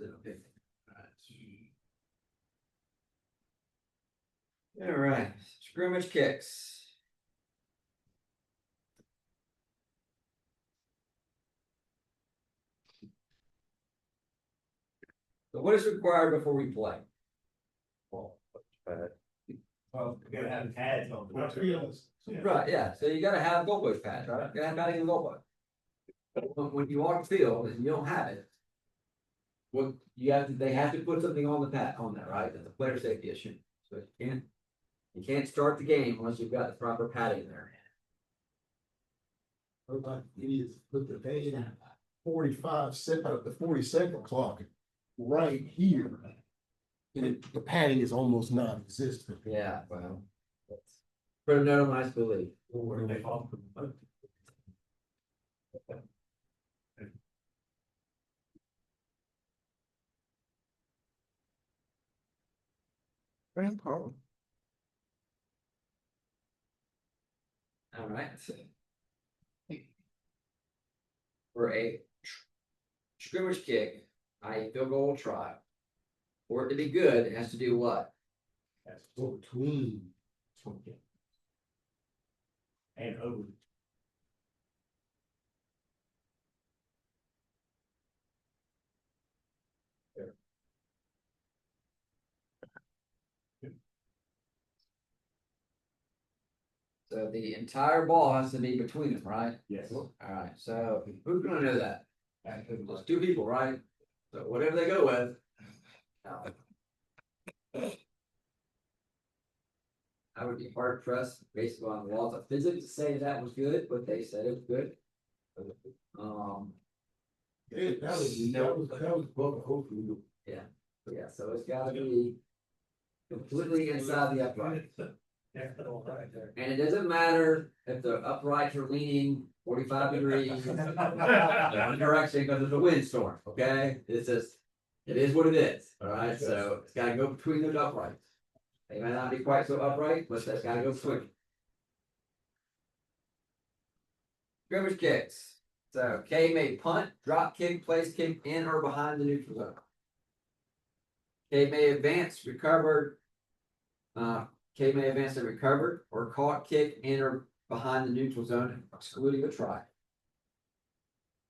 Okay. All right, scrimmage kicks. So what is required before we play? Well, we gotta have pads on the field. Right, yeah, so you gotta have goalpost pads, right? You gotta have padding and goalpost. When you walk the field and you don't have it, what they have to put something on the pad on there, right? That's a player safety issue. So you can't start the game unless you've got the proper padding there. Like idiots put the pad 45 the 40-second clock right here. And the padding is almost non-existent. Yeah, well, put a note on my school league. What do they call them? Grandpa. All right. For a scrimmage kick, field goal try. For it to be good, it has to do what? That's Go between. and over. So the entire ball has to be between them, right? Yes. All right, so who's gonna know that? Those two people, right? So whatever they go with. I would be hard pressed based on the laws of physics to say that was good, but they said it was good. That was both hopefully. Yeah, so it's gotta be completely inside the upright. And it doesn't matter if the uprights are leaning 45 degrees one direction because it's a windstorm, okay? It's just, it is what it is, all right? So it's gotta go between those uprights. They might not be quite so upright, but that's gotta go between. Scrimmage kicks. So K may punt, drop kick, place kick in or behind the neutral zone. K may advance, recovered. K may advance and recovered or caught kick in or behind the neutral zone, excluding a try.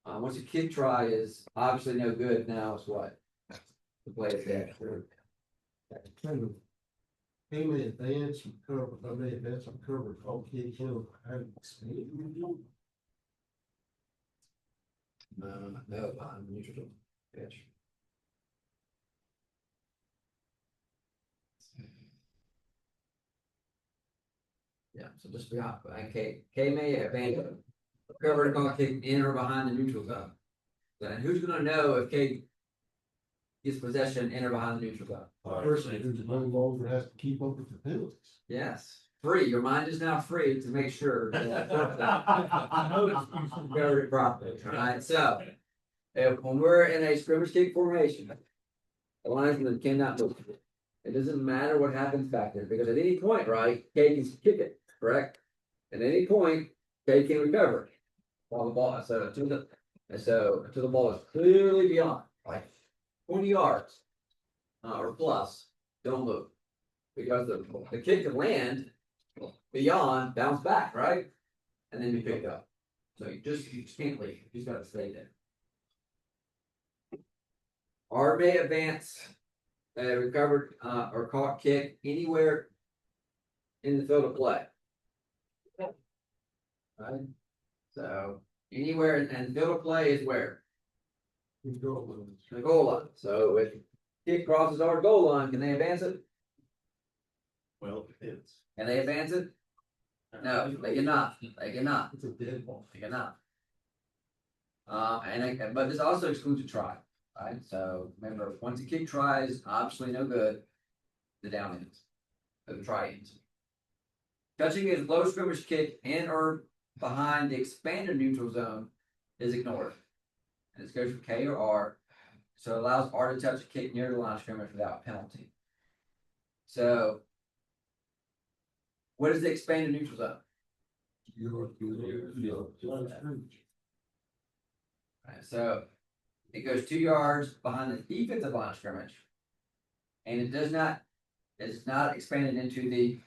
Once a kick try is obviously no good, now it's what? The play is dead. He may advance, recover, call kick, kill. No, behind the neutral zone. Pitch. Yeah, so just beyond, K may advance, recovered, caught kick in or behind the neutral zone. Then who's gonna know if K gets possession in or behind the neutral zone? Person who's the ball has to keep up with the penalties. Yes, free. Your mind is now free to make sure that covered it properly. All right, so when we're in a scrimmage kick formation, the linesman cannot move. It doesn't matter what happens back there because at any point, right, K can kick it, correct? At any point, K can recover while the ball. So until the ball is clearly beyond, like 20 yards or plus, don't move because the kick can land beyond, bounce back, right, and then be picked up. So you just can't leave. You just got to stay there. R may advance, recovered or caught kick anywhere in the field of play. Right. So anywhere and the field of play is where? The goal line. So if kick crosses our goal line, can they advance it? Well, it depends. Can they advance it? No, they cannot. They cannot. It's a dead ball. They cannot. But this also excludes a try, right? So remember, once a kick tries, obviously no good. The down ends, or the try ends. Touching a low scrimmage kick in or behind the expanded neutral zone is ignored. And this goes for K or R. So it allows R to touch a kick near the line of scrimmage without penalty. So what is the expanded neutral zone? Right, so it goes 2 yards behind the defensive line of scrimmage. And it's not expanded into the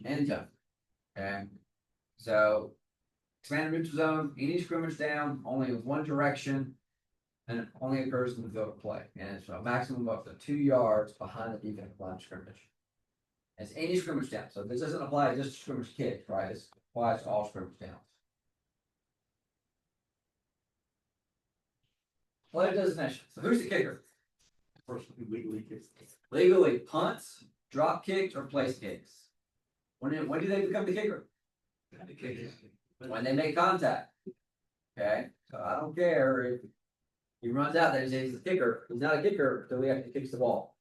end zone. Okay, so expanded neutral zone, any scrimmage down, only in one direction, and it only occurs in the field of play. And it's a maximum of up to 2 yards behind the defensive line of scrimmage. It's any scrimmage down. So this doesn't apply to just scrimmage kick, right? This applies to all scrimmage downs. Player designation. So who's the kicker? Legally punts, drop kicks, or place kicks. When do they become the kicker? When they make contact. Okay, so I don't care if he runs out there and says he's a kicker. He's not a kicker until he actually kicks the ball.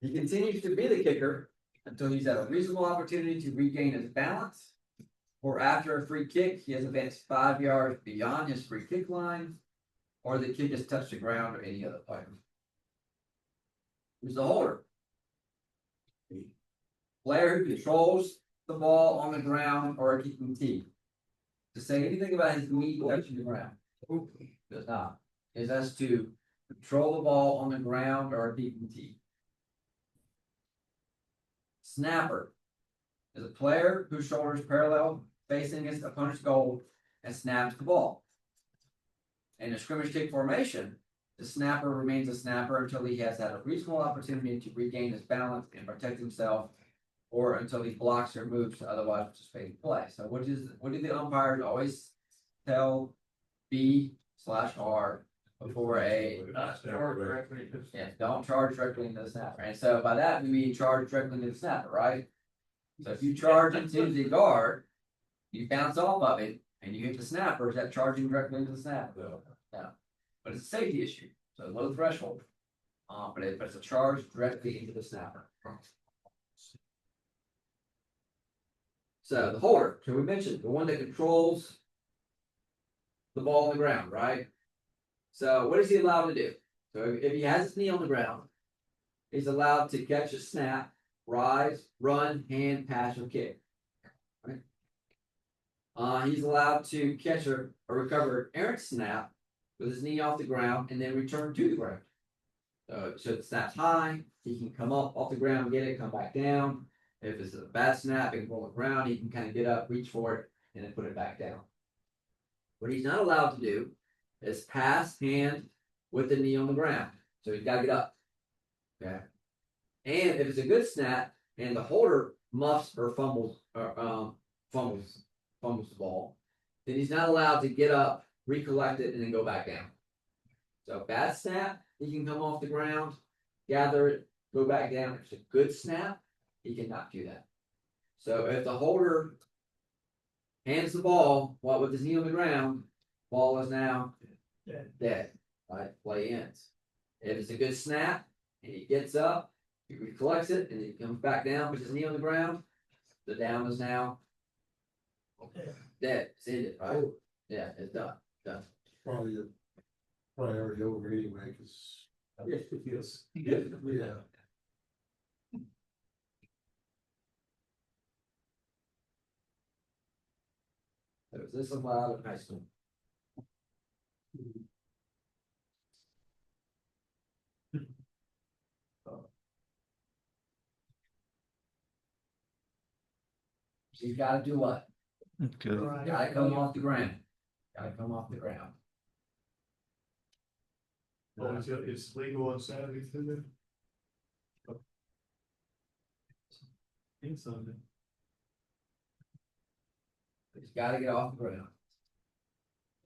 He continues to be the kicker until he's had a reasonable opportunity to regain his balance, or after a free kick, he has advanced 5 yards beyond his free kick line, or the kick has touched the ground or any other player. Who's the holder? Player who controls the ball on the ground or a kicking tee. To say anything about his knee touching the ground. Does not. Is as to control the ball on the ground or a kicking tee. Snapper is a player whose shoulders parallel facing his opponent's goal and snaps the ball. In a scrimmage kick formation, the snapper remains a snapper until he has had a reasonable opportunity to regain his balance and protect himself, or until he blocks or moves to otherwise participate in play. So what do the umpires always tell B/R before a don't charge directly into the snapper? And so by that we mean charge directly into the snapper, right? So if you charge into the guard, you bounce off of it and you hit the snapper, is that charging directly into the snapper? No. But it's a safety issue, so low threshold. But it's a charge directly into the snapper. So the holder, so we mentioned the one that controls the ball on the ground, right? So what is he allowed to do? So if he has his knee on the ground, he's allowed to catch a snap, rise, run, hand, pass, or kick. Right? He's allowed to catch or recover an errant snap with his knee off the ground and then return to the ground. So the snap's high, he can come up off the ground, get it, come back down. If it's a bad snap, it can roll around, he can kind of get up, reach for it, and then put it back down. What he's not allowed to do is pass hand with the knee on the ground. So he's got to get up. Okay. And if it's a good snap and the holder muffs or fumbles the ball, then he's not allowed to get up, recollect it, and then go back down. So bad snap, he can come off the ground, gather it, go back down. If it's a good snap, he cannot do that. So if the holder hands the ball while with his knee on the ground, ball is now dead. Right? Play ends. If it's a good snap and he gets up, he recollects it, and he comes back down with his knee on the ground, the down is now dead. It's ended, right? Yeah, it's done. Done. Probably a priority over anyway, because Yes. yeah. So is this allowed in high school? So you gotta do what? Gotta come off the ground. Gotta come off the ground. Well, it's legal on Saturday too. Think something. He's gotta get off the ground.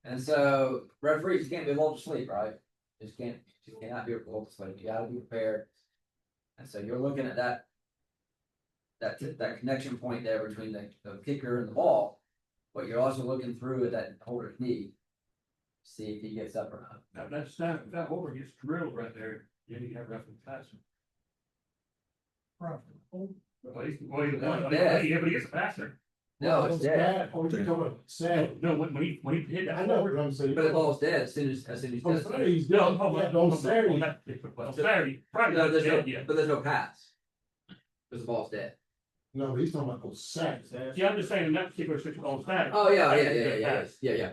And so referees, you can't be lulled to sleep, right? You cannot be lulled to sleep. You gotta be prepared. And so you're looking at that connection point there between the kicker and the ball, but you're also looking through at that holder's knee, see if he gets up or not. Now that holder gets drilled right there, you need to have reference passing. But he gets a passer. No, it's dead. Sad. No, when he hit that. I know what I'm saying. But the ball's dead as soon as he On does. Saturday, he's No, done. Yeah, on Saturday. On Saturday, probably No, not dead yet. but there's no pass. Because the ball's dead. No, he's talking about those sacks. Yeah, I'm just saying in that particular situation on Saturday. Oh yeah. Yeah.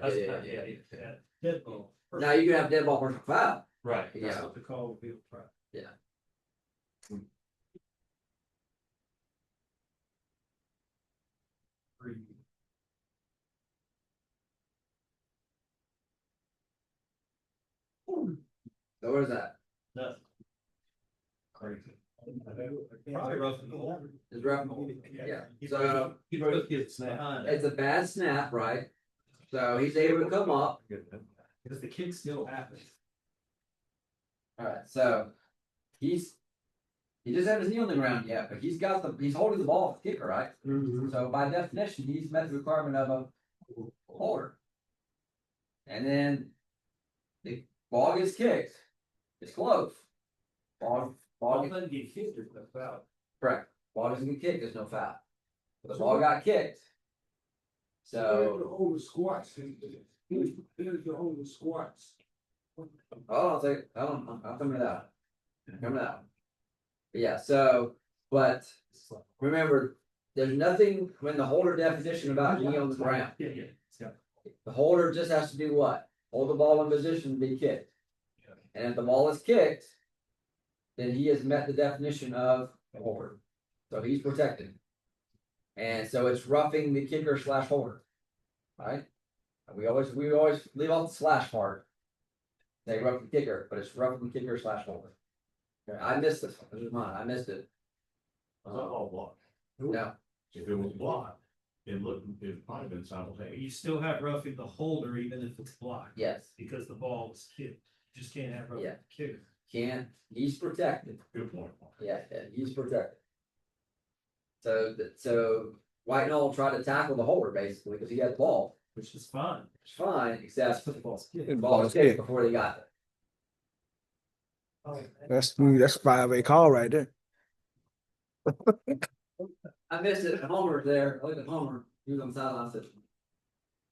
Now you can have dead ball personal foul. Right. Yeah. That's what the call will be. Right. Yeah. So what is that? Nothing. Crazy. Probably roughing the hole. It's rough. Yeah. So He both gets behind it. it's a bad snap, right? So he's able to come up. Because the kick still happens. All right. So he doesn't have his knee on the ground yet, but he's holding the ball with the kicker, right? So by definition, he's met the requirement of a holder. And then the ball gets kicked. It's close. Ball doesn't get kicked or no foul. correct. Ball doesn't get kicked, there's no foul. But the ball got kicked. So Hold the squats. There's the hold the squats. I'll come to that. Come to that. But yeah, so but remember, there's nothing when the holder definition about knee on the ground. Yeah. The holder just has to do what? Hold the ball in position to be kicked. And if the ball is kicked, then he has met the definition of a holder. So he's protected. And so it's roughing the kicker / holder. Right? We always leave off the slash part. They rough the kicker, but it's roughing the kicker / holder. Okay, I missed this one. This is mine. I missed it. all blocked. No. If it was blocked, it'd probably been simultaneous. You still have roughing the holder even if it's blocked. Yes. Because the ball was kicked. You just can't have roughing Yeah. the kicker. Can't. He's protected. Good point. Yeah, he's protected. So White Knoll tried to tackle the holder basically because he had the ball. Which is fine. It's fine, except The ball's kicked. the ball was kicked before they got there. That's 5A call right there. I missed it. Homer was there. I looked at Homer. He was on the sideline. I said,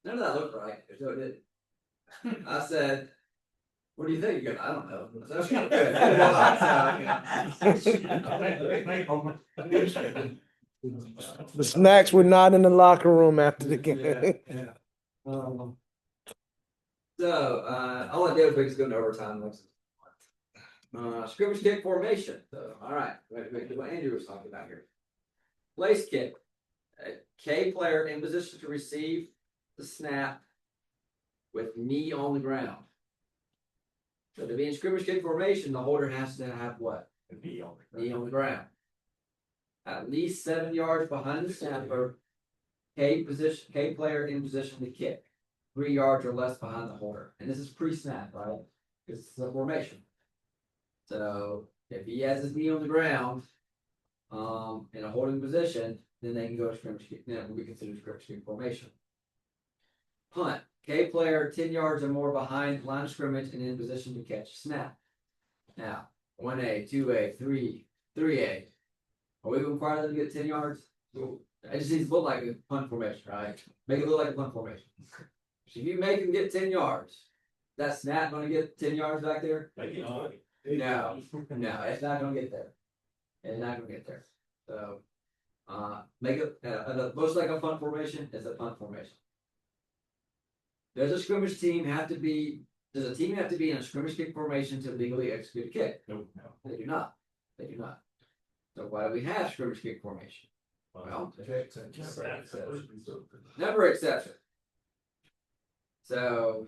none of that looked right. So it did. I said, what do you think? He goes, I don't know. So that's kind of good. The snacks were not in the locker room after the game. I'll let David Biggs go into overtime next. Scrimmage kick formation. So, all right. Wait, what Andrew was talking about here. Place kick. A K player in position to receive the snap with knee on the ground. So to be in scrimmage kick formation, the holder has to have what? Knee on Knee on the ground. At least 7 yards behind the snapper. K player in position to kick. 3 yards or less behind the holder. And this is pre-snap, right? Because it's a formation. So if he has his knee on the ground, in a holding position, then they can go to scrimmage kick. Then it will be considered scrimmage kick formation. Punt. K player 10 yards or more behind line of scrimmage and in position to catch snap. Now, 1A, 2A, 3A. Are we going to require them to get 10 yards? I just need to look like a punt formation, right? Make it look like a punt formation. If you make them get 10 yards, that snap going to get 10 yards back there? No, it's not going to get there. It's not going to get there. So, make it most like a punt formation is a punt formation. Does a scrimmage team have to be? Does a team have to be in a scrimmage kick formation to legally execute a kick? No. They do not. They do not. So why do we have scrimmage kick formation? Well, never exception. So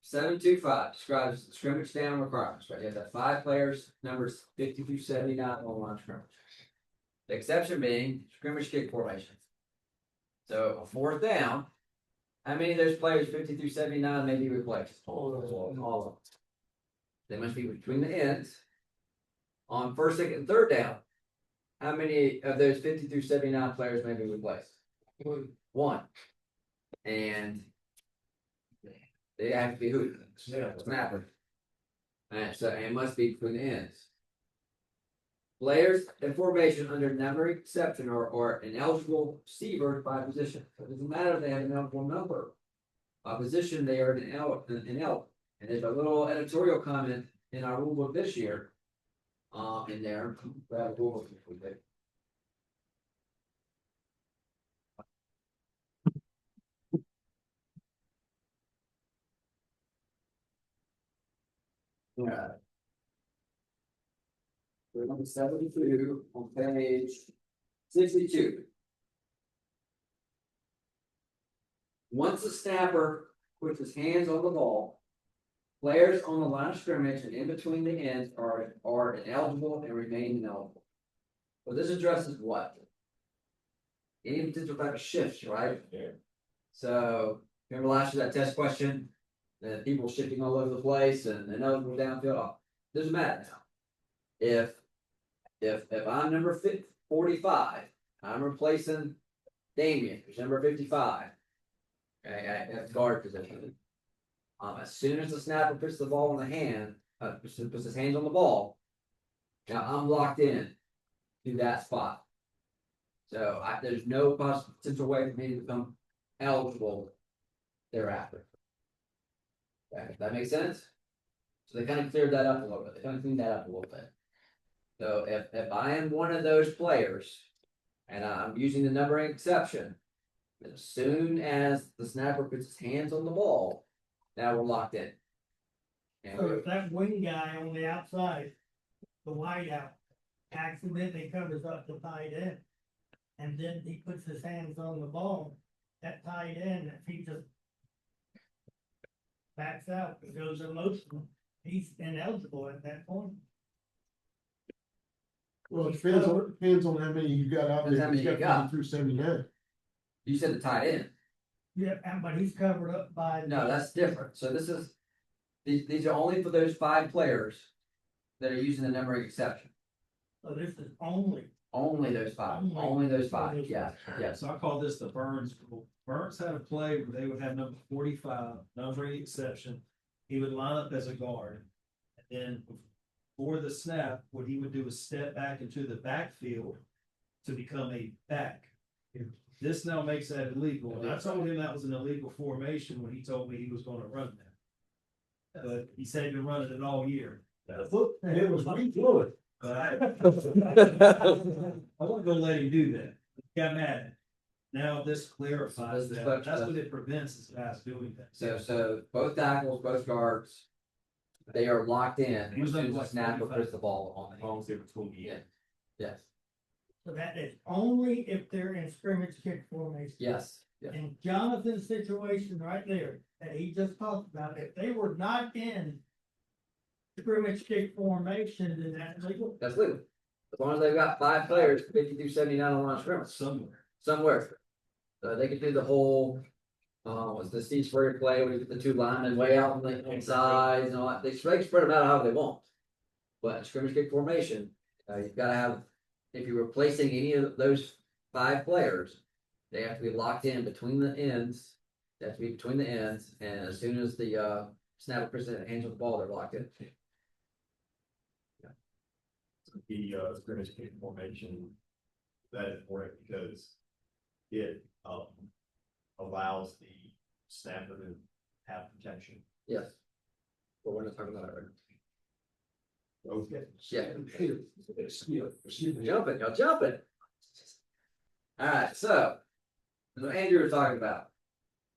725 describes the scrimmage down requirements, right? You have that 5 players, numbers 50 through 79 on line scrimmage. The exception being scrimmage kick formation. So a 4th down, how many of those players 50 through 79 may be replaced? All of them. They must be between the ends. On 1st, 2nd, and 3rd down, how many of those 50 through 79 players may be replaced? 1. And they have to be who? Snapper. And so it must be between the ends. Players in formation under number exception are ineligible receivers by position. So it doesn't matter if they have an eligible number. By position, they are an eligible. And there's a little editorial comment in our rule book this year. In there. Alright. We're number 72 on page 62. Once the snapper puts his hands on the ball, players on the line of scrimmage and in between the ends are ineligible and remain ineligible. So this addresses what? Any potential type of shifts, right? Yeah. So remember last year that test question? The people shifting all over the place and ineligible downfield. Doesn't matter now. If I'm number 45, I'm replacing Damien, who's number 55. Okay, at guard position. As soon as the snapper puts the ball in the hand, puts his hands on the ball, now I'm locked in to that spot. So there's no potential way for me to become eligible thereafter. Okay, that makes sense? So they kind of cleared that up a little bit. They kind of cleaned that up a little bit. So if I am one of those players and I'm using the numbering exception, as soon as the snapper puts his hands on the ball, now we're locked in. And So if that wing guy on the outside, the wideout, accidentally covers up the tight end, and then he puts his hands on the ball, that tight end, if he just backs out, goes emotional, he's ineligible at that point. Well, it depends on how many you got out Depends how there. many you got. Through 79. you said the tight end. Yeah, but he's covered up by. No, that's different. So this is these are only for those 5 players that are using the numbering exception. So this is only. Only those 5. Only. Only those 5. Yeah. Yes. So I call this the Burns rule. Burns had a play where they would have number 45, numbering exception. He would line up as a guard. And then before the snap, what he would do is step back into the backfield to become a back. This now makes that illegal. And I told him that was an illegal formation when he told me he was gonna run that. But he said he'd been running it all year. It was weak fluid. But I wasn't gonna let him do that. He got mad. Now this clarifies So this is that. That's what it prevents this guys doing that. So both tackles, both guards, they are locked in. He was As soon as the like snapper 45. puts the ball on the Long as it was 28. Yes. So that is only if they're in scrimmage kick formation. Yes. Yes. In Jonathan's situation right there, that he just talked about, if they were not in scrimmage kick formation, then that's legal. That's legal. As long as they've got 5 players, 50 through 79 on line of scrimmage. Somewhere. So they could do the whole, what's the Steve Spurrier play when you put the 2 linemen way out on the inside and all that. They spread them out however they want. But in scrimmage kick formation, you've got to have, if you're replacing any of those 5 players, they have to be locked in between the ends. They have to be between the ends, and as soon as the snapper puts their hands on the ball, they're locked in. The scrimmage kick formation, that is important because it allows the snapper to have protection. Yes. But we're not talking about it right Okay. now. Y'all jumping. Alright, so as what Andrew was talking about.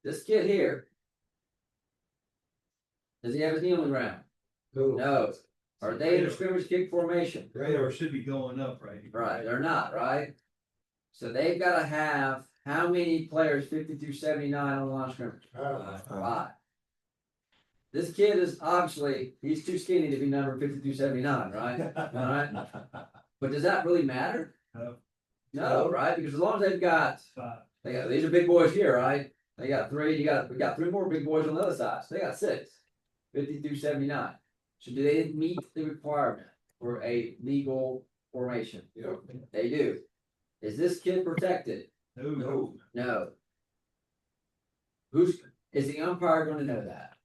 This kid here. Does he have his knee on the ground? No. Are they in a scrimmage kick formation? Radar should be going up, right? Right, they're not, right? So they've gotta have how many players 50 through 79 on the line of scrimmage? 5. This kid is obviously, he's too skinny to be number 50 through 79, right? Alright, but does that really matter? No. No, right? Because as long as they've got, these are big boys here, right? They got 3, we got 3 more big boys on the other side, so they got 6, 50 through 79. So do they meet the requirement for a legal formation? Yeah. They do. Is this kid protected? No. No. Is the umpire gonna know that?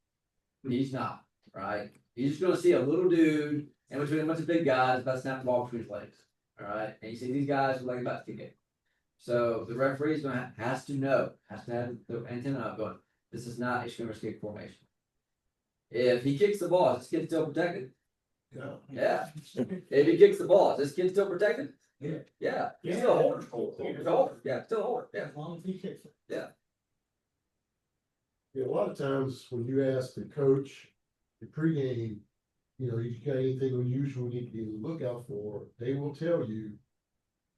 He's not, right? He's just gonna see a little dude in between a bunch of big guys about to snap the ball between his legs. Alright, and you see these guys are like about to kick it. So the referee's gonna has to know, has to have the antenna up going, this is not a scrimmage kick formation. If he kicks the ball, is this kid still protected? Yeah. If he kicks the ball, is this kid still protected? Yeah. Yeah. He's still a holder. He's a holder. Yeah, still a holder. Yeah. As long as he kicks it. Yeah, a lot of times when you ask the coach, the pregame, you know, you got anything unusual you need to be on the lookout for, they will tell you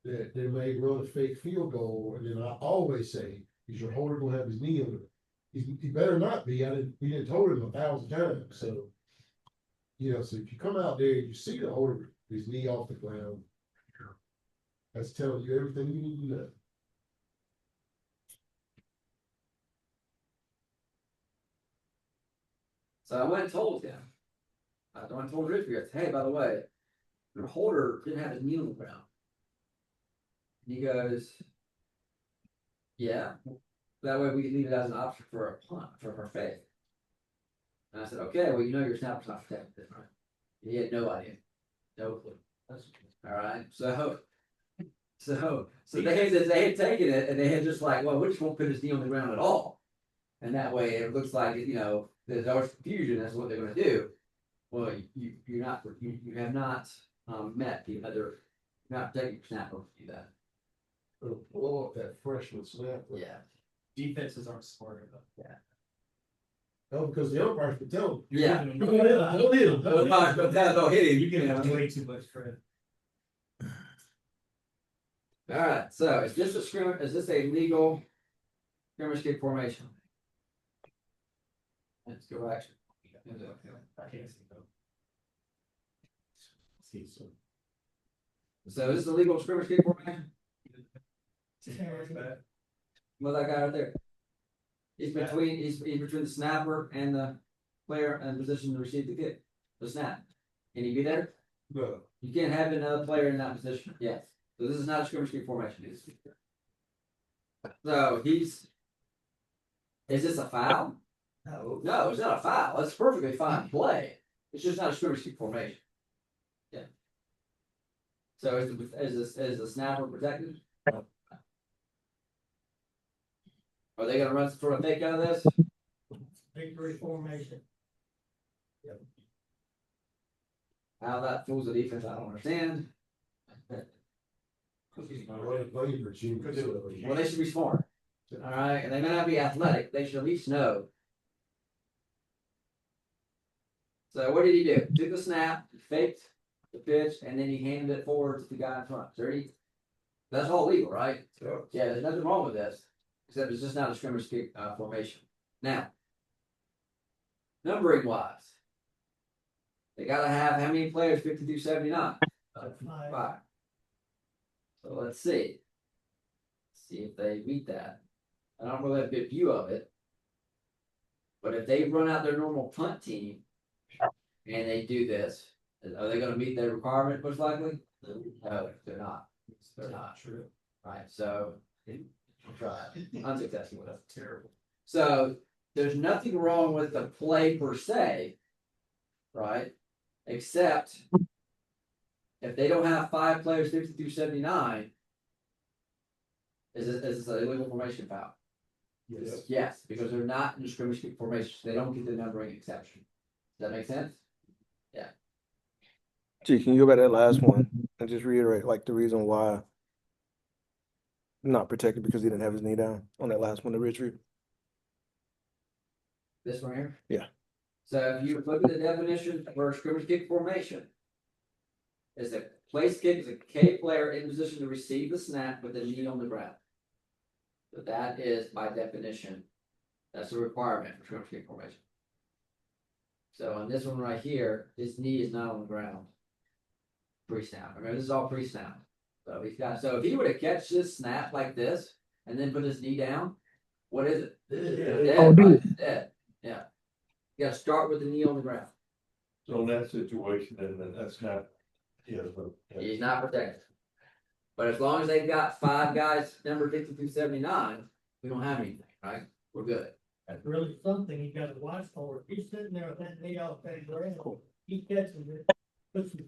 that they may run a fake field goal, and then I always say, is your holder gonna have his knee on it? He better not be, we didn't told him 1,000 times, so. You know, so if you come out there and you see the holder, his knee off the ground, that's telling you everything you need to know. So I went and told him. I went and told Richard, hey, by the way, your holder didn't have his knee on the ground. And he goes, yeah, that way we can leave it as an option for a punt, for faith. And I said, okay, well, you know your snapper's not protected, right? He had no idea. No clue. All right. So they had taken it and they had just like, well, we just won't put his knee on the ground at all. And that way it looks like, you know, there's always confusion as to what they're going to do. Well, you have not met the other, you're not protecting your snapper to do that. It'll blow up that freshman snap. Yeah. Defenses aren't smart enough. Yeah. Oh, because the umpires can tell them. Yeah. Don't hit him. Don't hit him. You give him way too much credit. All right, so is this a legal scrimmage kick formation? Let's go action. I can't see though. So this is a legal scrimmage kick formation? What's that guy right there? He's between the snapper and the player in position to receive the kick, the snap. Can he be there? No. You can't have another player in that position. Yes. So this is not a scrimmage kick formation. So is this a foul? No, it's not a foul. It's perfectly fine play. It's just not a scrimmage kick formation. Yeah. So is the snapper protected? Are they gonna run some sort of fake out of this? Victory formation. How that fools the defense, I don't understand. Well, they should be smart. All right, and they may not be athletic. They should at least know. So what did he do? Took the snap, faked the pitch, and then he handed it forward to the guy in front. That's all legal, right? Sure. Yeah, there's nothing wrong with this, except it's just not a scrimmage kick formation. Now, numbering wise, they gotta have how many players? 50 through 79. 5. So let's see. See if they meet that. I don't really have a good view of it. But if they run out their normal punt team and they do this, are they going to meet their requirement most likely? No, they're not. They're not. True. Right. So unsuccessful. That's terrible. So there's nothing wrong with the play per se, right? Except if they don't have 5 players 50 through 79, is this a illegal formation foul? Yes. Yes, because they're not in scrimmage kick formation. They don't get the numbering exception. Does that make sense? Yeah. Gee, can you go back to that last one and just reiterate like the reason why not protected because he didn't have his knee down on that last one, the Richard? This one here? Yeah. So if you look at the definition for a scrimmage kick formation, is a place kick is a K player in position to receive the snap with the knee on the ground. So that is by definition, that's a requirement for scrimmage kick formation. So on this one right here, his knee is not on the ground. Pre-snap. Remember, this is all pre-snap. So if he were to catch this snap like this and then put his knee down, what is it? Dead, Oh, dude. right? Dead. Yeah. You gotta start with the knee on the ground. So in that situation, then that's not, He's not protected. But as long as they've got 5 guys, number 50 through 79, we don't have anything, right? We're good. That's really something you gotta watch for. If he's sitting there with that knee off that ground, he catches it, puts it,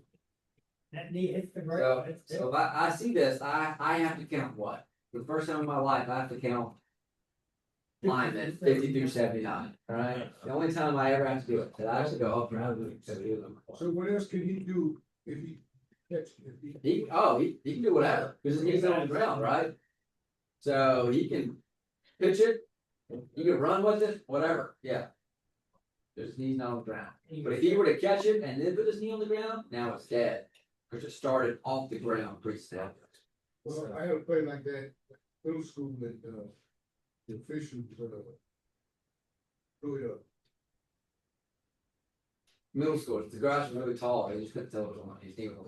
that knee hits the ground. So if I see this, I have to count what? For the first time in my life, I have to count linemen 50 through 79. All right. The only time I ever have to do it, that I actually go up and out So what else can he do if he catches it? he can do whatever because his knee's on the ground, right? So he can pitch it, he can run with it, whatever. Yeah. His knee's not on the ground. But if he were to catch it and then put his knee on the ground, now it's dead. Because it started off the ground pre-snap. Well, I had a play like that, middle school that, the officials, really, Middle school, the grass was really tall, he just couldn't tell it was on his knee. was on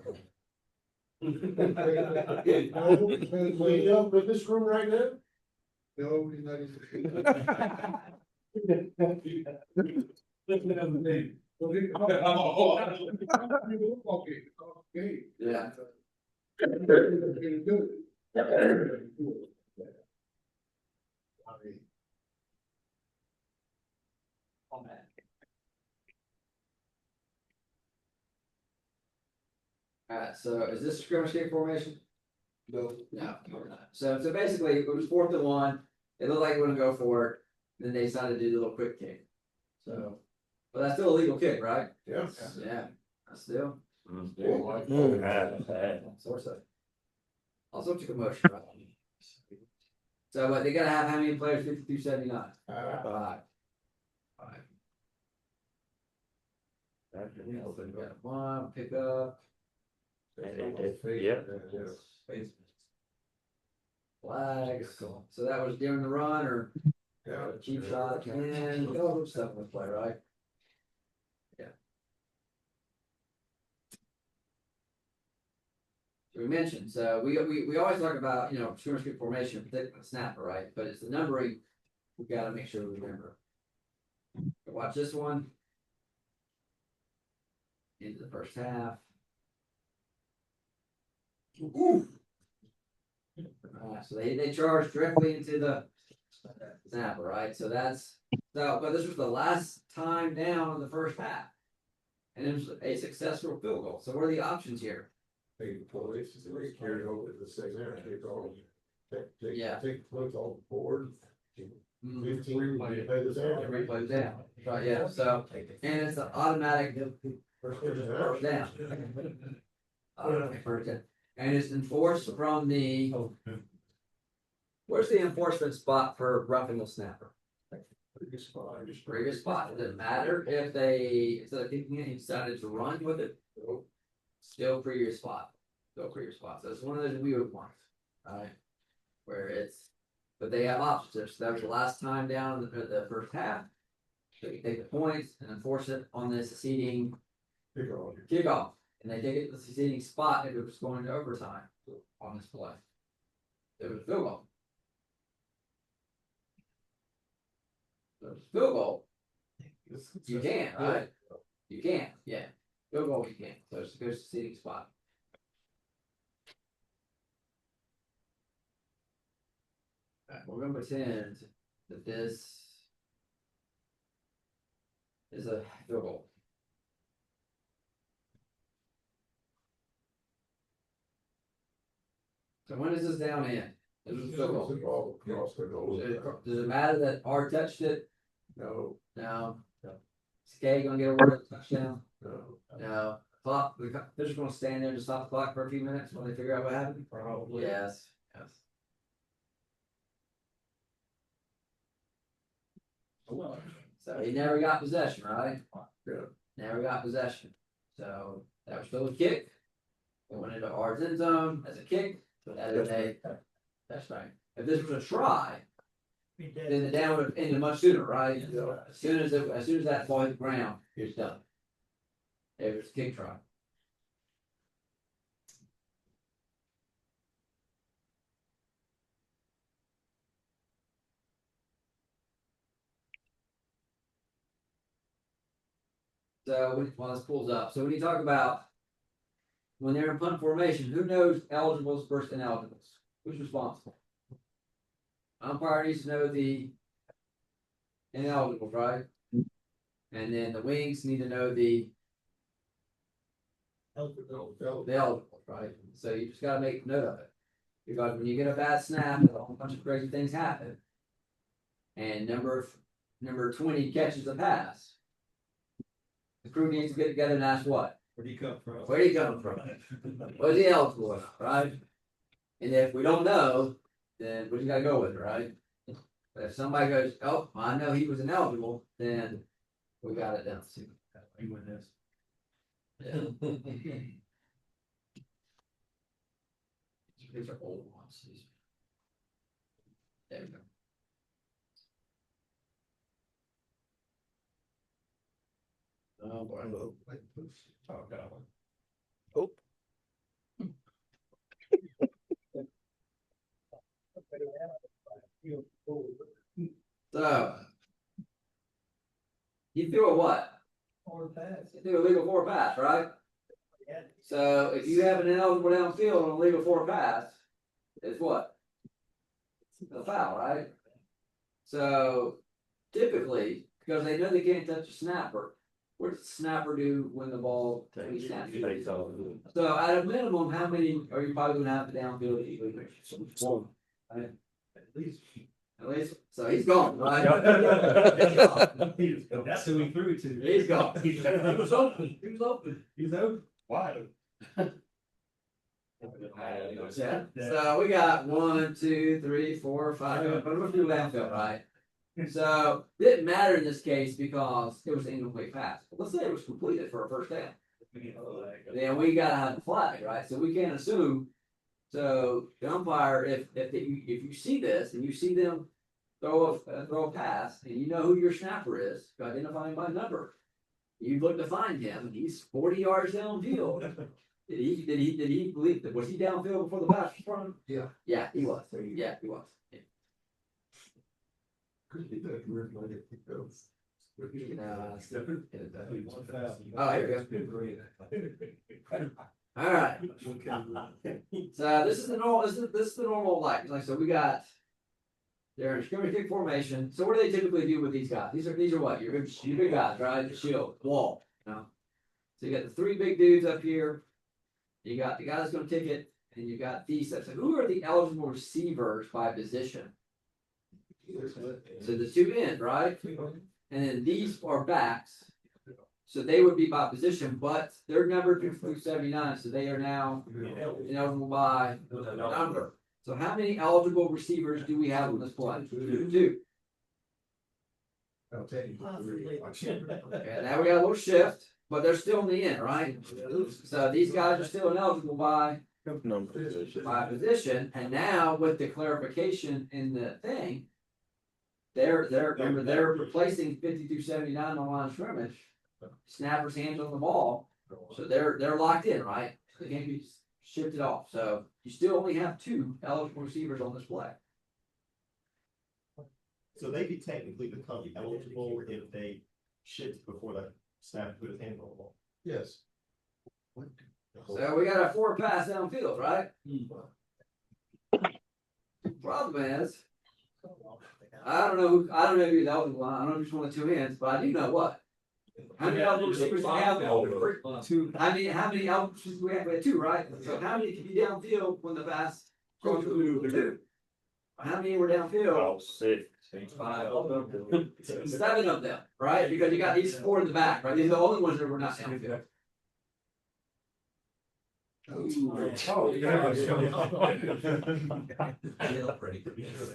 no, but this room right now? No, he's not even. Yeah. Alright, so is this scrimmage kick formation? No. No, we're not. So basically, it was 4th and 1, it looked like we're gonna go for it, then they decided to do the little quick kick. So, but that's still a legal kick, right? Yeah. Yeah, that's still. Source of. Also took a motion, right? So, but they gotta have how many players, 50 through 79? Five. Got one, pick up. Flags, so that was during the run or Yeah. cheap shot, and stuff in the play, right? Yeah. So we mentioned, so we always talk about, scrimmage kick formation, particularly the snapper, right? But it's the numbering, we gotta make sure we remember. Watch this one. Into the first half. Ooh. So they charge directly into the snapper, right? So but this was the last time down in the first half. And it was a successful field goal. So what are the options here? Take the place, they carry over to the second half, take all, Yeah. take the place off the board. Mm, 15, replay this out. Replay down. Right, yeah, so, and it's an automatic first down. First down. And it's enforced from where's the enforcement spot for roughing the snapper? Previous spot. It doesn't matter if they, instead of kicking it, he decided to run with it. Still previous spot. So it's one of those weird ones, right? Where but they have options. So that was the last time down in the first half. So you take the points and enforce it on the succeeding kickoff. And they take it to the succeeding spot if it was going to overtime on this play. It was a field goal. So it's a field goal. You can, right? You can, yeah. Field goal you can. So it's a good succeeding spot. Alright, we're gonna pretend that this is a field goal. So when is this down in? This is a field goal. Does it matter that R touched it? No, No. Is K gonna get a word touchdown? no. No. Clock, they're just gonna stand there and just stop the clock for a few minutes while they figure out what happened? Probably. Yes. So he never got possession, right? Yeah. Never got possession. So that was still a kick. It went into R's end zone as a kick, so that is that's right. If this was a try, then the down would have ended much sooner, right? Yeah. As soon as that ball hit the ground, it's done. It was a kick try. So while this pulls up, so when you talk about when they're in punt formation, who knows eligibles versus ineligibles? Who's responsible? Umpire needs to know the ineligibles, right? And then the wings need to know the eligibles, right? So you just gotta make note of it. Because when you get a bad snap, a whole bunch of crazy things happen. And number 20 catches the pass. The crew needs to get together and ask what? Where'd he come from? Where'd he come from? Was he eligible, right? And if we don't know, then we just gotta go with it, right? But if somebody goes, oh, I know he was ineligible, then We got it down to. You win this. Yeah. These are old ones. There we go. Oh, boy. Oh, God. Oh, So. You threw a what? Or pass. You threw a legal four pass, right? Yeah. So if you have an ineligible downfield on a legal four pass, it's what? A foul, right? So typically, because they know they can't touch a snapper, what does the snapper do when the ball snaps? So at a minimum, how many are you probably gonna have the downfield? One, right? At least, so he's gone, right? That's who he threw to. He's gone. He was open. He was open. He's over. Wide. Yeah, so we got 1, 2, 3, 4, 5, but we're through landfill, right? So didn't matter in this case because it was an incomplete pass. Let's say it was completed for a first down. Then we gotta have a flag, right? So we can't assume. So the umpire, if you see this and you see them throw a pass and you know who your snapper is, you identify him by number. You look to find him, and he's 40 yards downfield. Did he believe that? Was he downfield before the pass was thrown? Yeah. Yeah, he was. Yeah, he was. Yeah. Could be that we're gonna get kicked out. Oh, here we go. All right. So this is the normal. This is the normal like I said. We got. They're in scrimmage kick formation. So what do they typically do with these guys? These are what your big guys, right? The shield, wall. You know. So you got the three big dudes up here. You got the guy that's going to kick it, and you got these. So who are the eligible receivers by position? So the two end, right? And then these are backs. So they would be by position, but they're numbered through 79, so they are now ineligible by number. So how many eligible receivers do we have on this play? Two. Possibly. And now we got a little shift, but they're still in the end, right? So these guys are still ineligible by position, and now with the clarification in the thing, they're replacing 50-79 on line of scrimmage. Snapper's hands on the ball, so they're locked in, right? They can't be shifted off. So you still only have two eligible receivers on this play. So they could technically become eligible if they shift before the snap put his hand on the ball. Yes. So we got a 4 pass downfield, right? Problem is, I don't know who's eligible. I don't know if it's one of the two ends, but I do know what. How many eligible receivers do we have? Two. How many eligible receivers do we have? We have two, right? So how many can be downfield when the pass goes through the two? How many were downfield? 7 of them, right? Because you got these 4 in the back, right? These are the only ones that were not downfield. Oh, yeah. They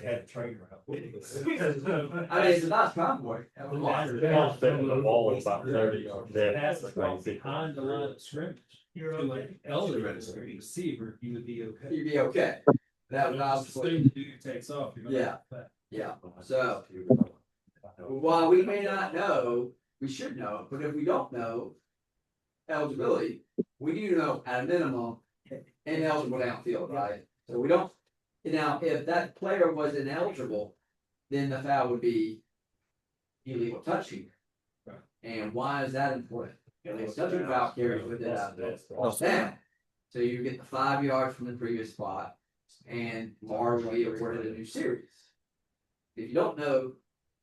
had a trainer out. I mean, it's a nice convoy. The ball is about 30 yards. That's behind the line of scrimmage. You're To okay. an eligible receiver, you would be okay. You'd be okay. That would obviously, Assume the dude takes off. you're gonna Yeah. have to- yeah. So while we may not know, we should know, but if we don't know eligibility, we do know at a minimum ineligible downfield, right? So we don't, now, if that player was ineligible, then the foul would be illegal touching. Right. And why is that important? Illegal touching foul carries with it out. No, Now, so you get the 5 yards from the previous spot, and Mars will be awarded a new series. If you don't know,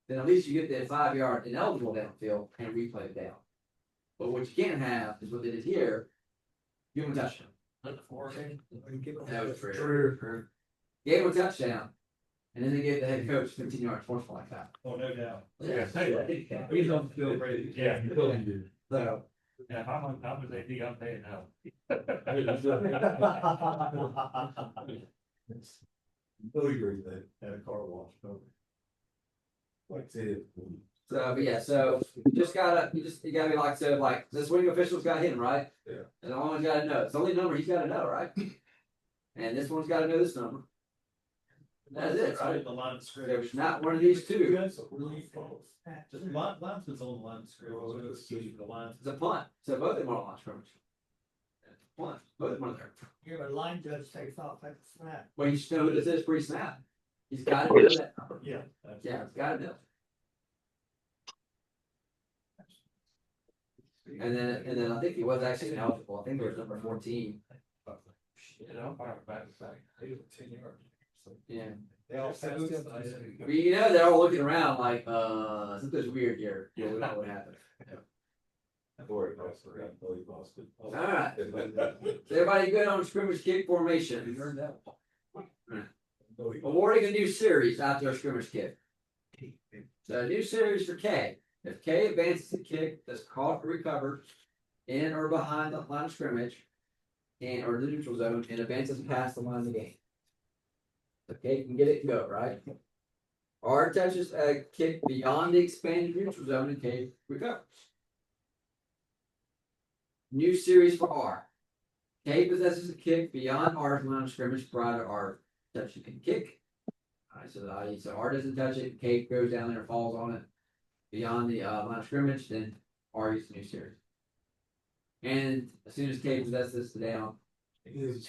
then at least you get that 5 yard ineligible downfield and replay it down. But what you can't have is what they did here. Give him a touchdown. That was true. Gave him a touchdown, and then they gave the head coach 15 yards forceful like that. Oh, no doubt. Yeah. He's on the field ready. Yeah. So Yeah, how much they think I'm paying now? Totally agree with that. At a car wash. Like I said, So, but yeah, so you gotta be like, so like, this winning official's got him, right? Yeah. And the only one's gotta know, it's the only number he's gotta know, right? And this one's gotta know this number. That's it, right? The line of scrimmage. There's not one of these two. Just line's on the line of scrimmage. So it's the line. It's a punt, so both of them are on line of scrimmage. Punt, both of them are there. Here, a line judge takes off at the snap. Well, you should know who this is pre-snap. He's gotta know that number. Yeah. Yeah, he's gotta know. And then I think he was actually eligible. I think it was number 14. You know, fire back, they were 10 yards. Yeah. They all said it. But you know, they're all looking around like, something's weird here. Yeah, we know what happened. All right. Everybody good on scrimmage kick formation? Awarding a new series after a scrimmage kick. So a new series for K. If K advances a kick that's called for recovered in or behind the line of scrimmage and or the neutral zone and advances past the line of the game. So K can get it go, right? R touches a kick beyond the expanded neutral zone and K recovers. New series for R. K possesses a kick beyond R's line of scrimmage prior to R touching a kick. Alright, so R doesn't touch it, K goes down there, falls on it beyond the line of scrimmage, then R uses the new series. And as soon as K possesses the down, it ends.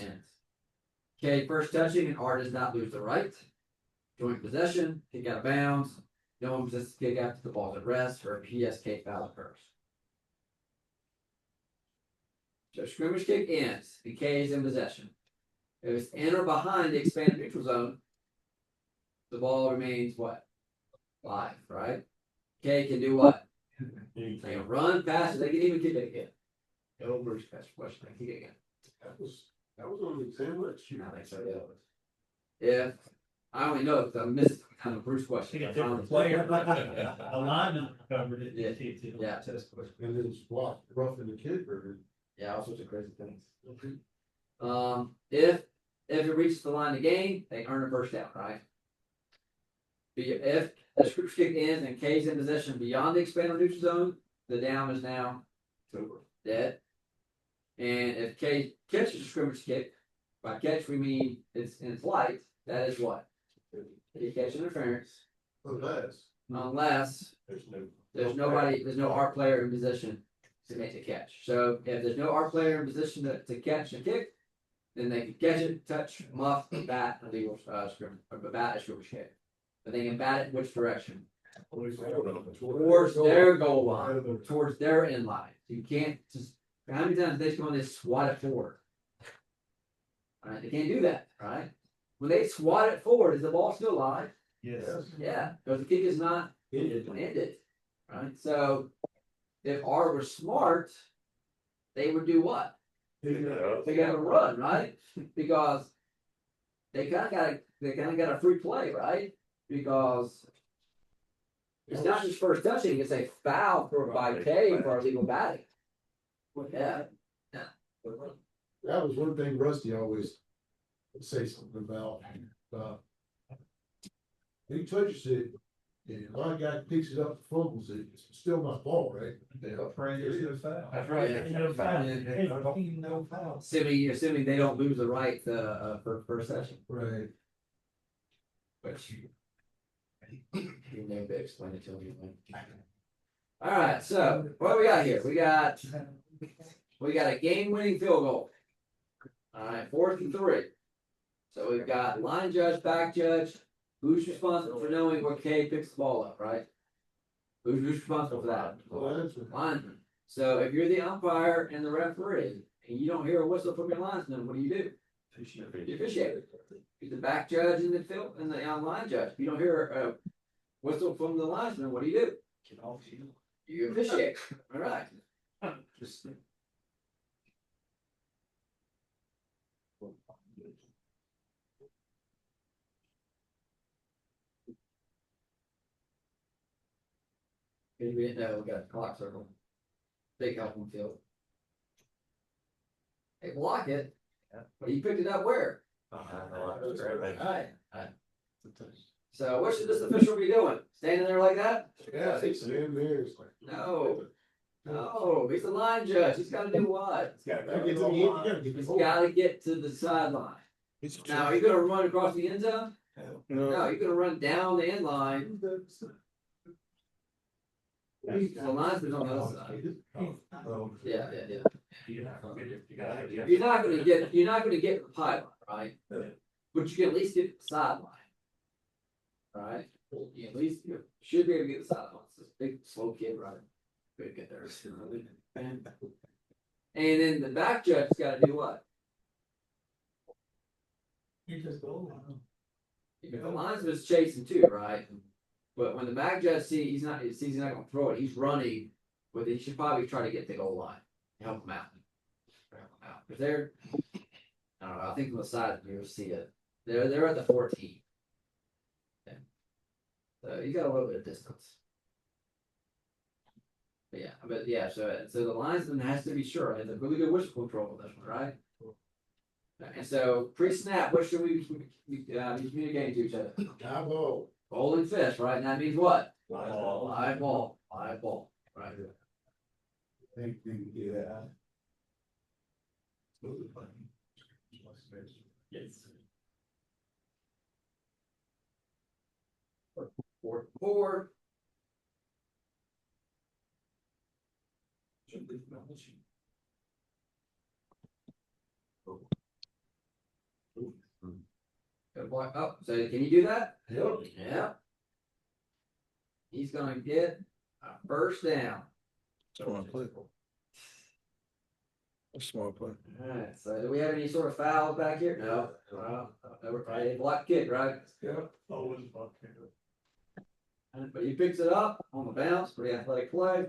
K first touching and R does not lose the right. Joint possession, kick out of bounds. No one possesses the kick after the ball's at rest or a PSK foul occurs. So scrimmage kick ends. The K is in possession. If it's in or behind the expanded neutral zone, the ball remains what? Live, right? K can do what? They can run, pass, they can even kick it again. No Bruce question, kick it again. That was on the exam list. I think so, yeah. If I only know if I missed kind of Bruce question. Take a different player. A lineman covered it. Yeah. Yeah. Test question. And then it's blocked, roughing the kid, burger. Yeah, all sorts of crazy things. If it reaches the line to gain, they earn a first down, right? If the scrimmage kick ends and K's in possession beyond the expanded neutral zone, the down is now dead. And if K catches a scrimmage kick, by catch we mean it's in flight, that is what? He catch interference. Unless there's no R player in position to make the catch. So if there's no R player in position to catch a kick, then they can catch it, touch, muff, bat, a legal scrimmage, or bat a scrimmage kick. But they can bat it which direction? Towards their goal line, towards their end line. You can't just, how many times they come on this swat it forward? Alright, they can't do that, right? When they swat it forward, is the ball still live? Yes. Yeah, because the kick is not ended, right? So if R were smart, they would do what? They gotta run, right? Because they kind of got a free play, right? Because it's not just first touching; it's a foul by K for illegal batting. Yeah. That was one thing Rusty always would say something about. He touches it, and my guy picks it up, fumbles it. It's still my ball, right? That's right. No foul. 15, no foul. Assuming they don't lose the right for first session. Right. Which you may be explain it to me. All right, so what do we got here? We got a game-winning field goal. All right, 4th and 3. So we've got line judge, back judge. Who's responsible for knowing where K picks the ball up, right? Who's responsible for that? Linesman. So if you're the umpire and the referee, and you don't hear a whistle from your linesman, what do? You officiate. You're the back judge and the field and the line judge. If you don't hear a whistle from the linesman, what do? You officiate. All right. Just no, we got a clock circle. Big help on field. They block it, but he picked it up where? Alright. So what should this official be doing? Standing there like that? Yeah, I think so. In there, it's like. No. No, he's the line judge. He's gotta do what? Gotta get to the end, you gotta get He's the ball. gotta get to the sideline. He's a Now, are you gonna run across the end zone? No, No, you're gonna run down the end line. The linesman's on the other side. Yeah. You're not gonna get it. You gotta- You're not gonna get the pylon, right? But you can at least get the sideline. Right? You at least, you should be able to get the sideline. It's this big slow kid, right? Good get there. And then the back judge's gotta do what? You just go. If the linesman's chasing too, right? But when the back judge sees he's not gonna throw it, he's running, but he should probably try to get the goal line, help him out. If they're, I don't know, I think from the side you'll see it. They're at the 14. Okay. So you got a little bit of distance. But yeah, so the linesman has to be sure, and a really good whistle control with this one, right? And so pre-snap, what should we be communicating to each other? Bravo. Bowling fist, right? And that means what? Live ball. Live ball, right? Thank you, yeah. Yes. 4-4. Good block up. So can you do that? Yep. Yeah. He's gonna get a first down. smart play. A smart play. Alright, so do we have any sort of fouls back here? No. Right, block kick, right? Always fucking. But he picks it up on the bounce, pretty athletic play.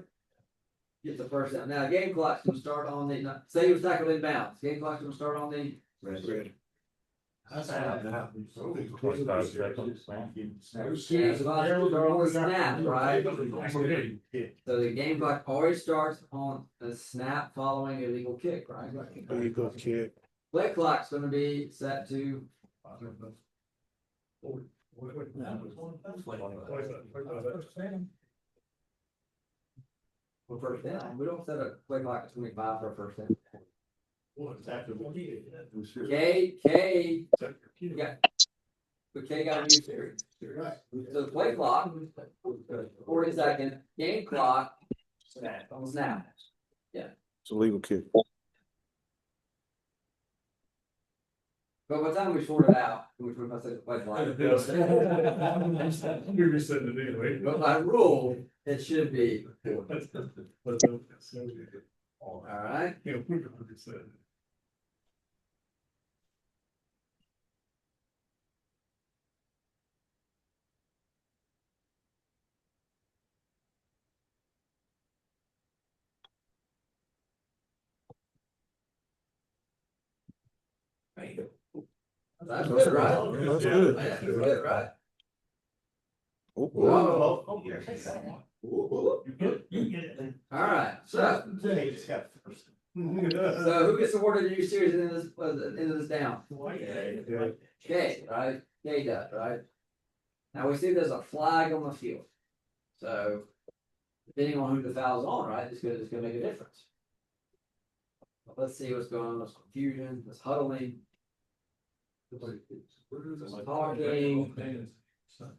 Gets the first down. Now, game clock's gonna start on the, say he was tackled in bounds. Game clock's gonna start on the. Red. That's Yeah, Yeah, so they're on the snap, right? So the game clock always starts on the snap following a legal kick, right? Illegal kick. Play clock's gonna be set to. For first down, we don't set a play clock at 25 for a first down. K, you got. But K got a new series. Right. So the play clock, 40-second, game clock, snap. It's a legal kick. But by the time we sort it out, which we must say the play clock. We were sending it anyway. But by rule, it should be. Alright, Yeah, we were sending it. that's good, right? That's good. That's good, right? Oh, Whoa. You get it. Alright, so They just got first. who gets awarded the new series at the end of this down? K, right? K does, right? Now we see there's a flag on the field. So depending on who the foul's on, right, it's gonna make a difference. But let's see what's going on. There's confusion, there's huddling. There's talking,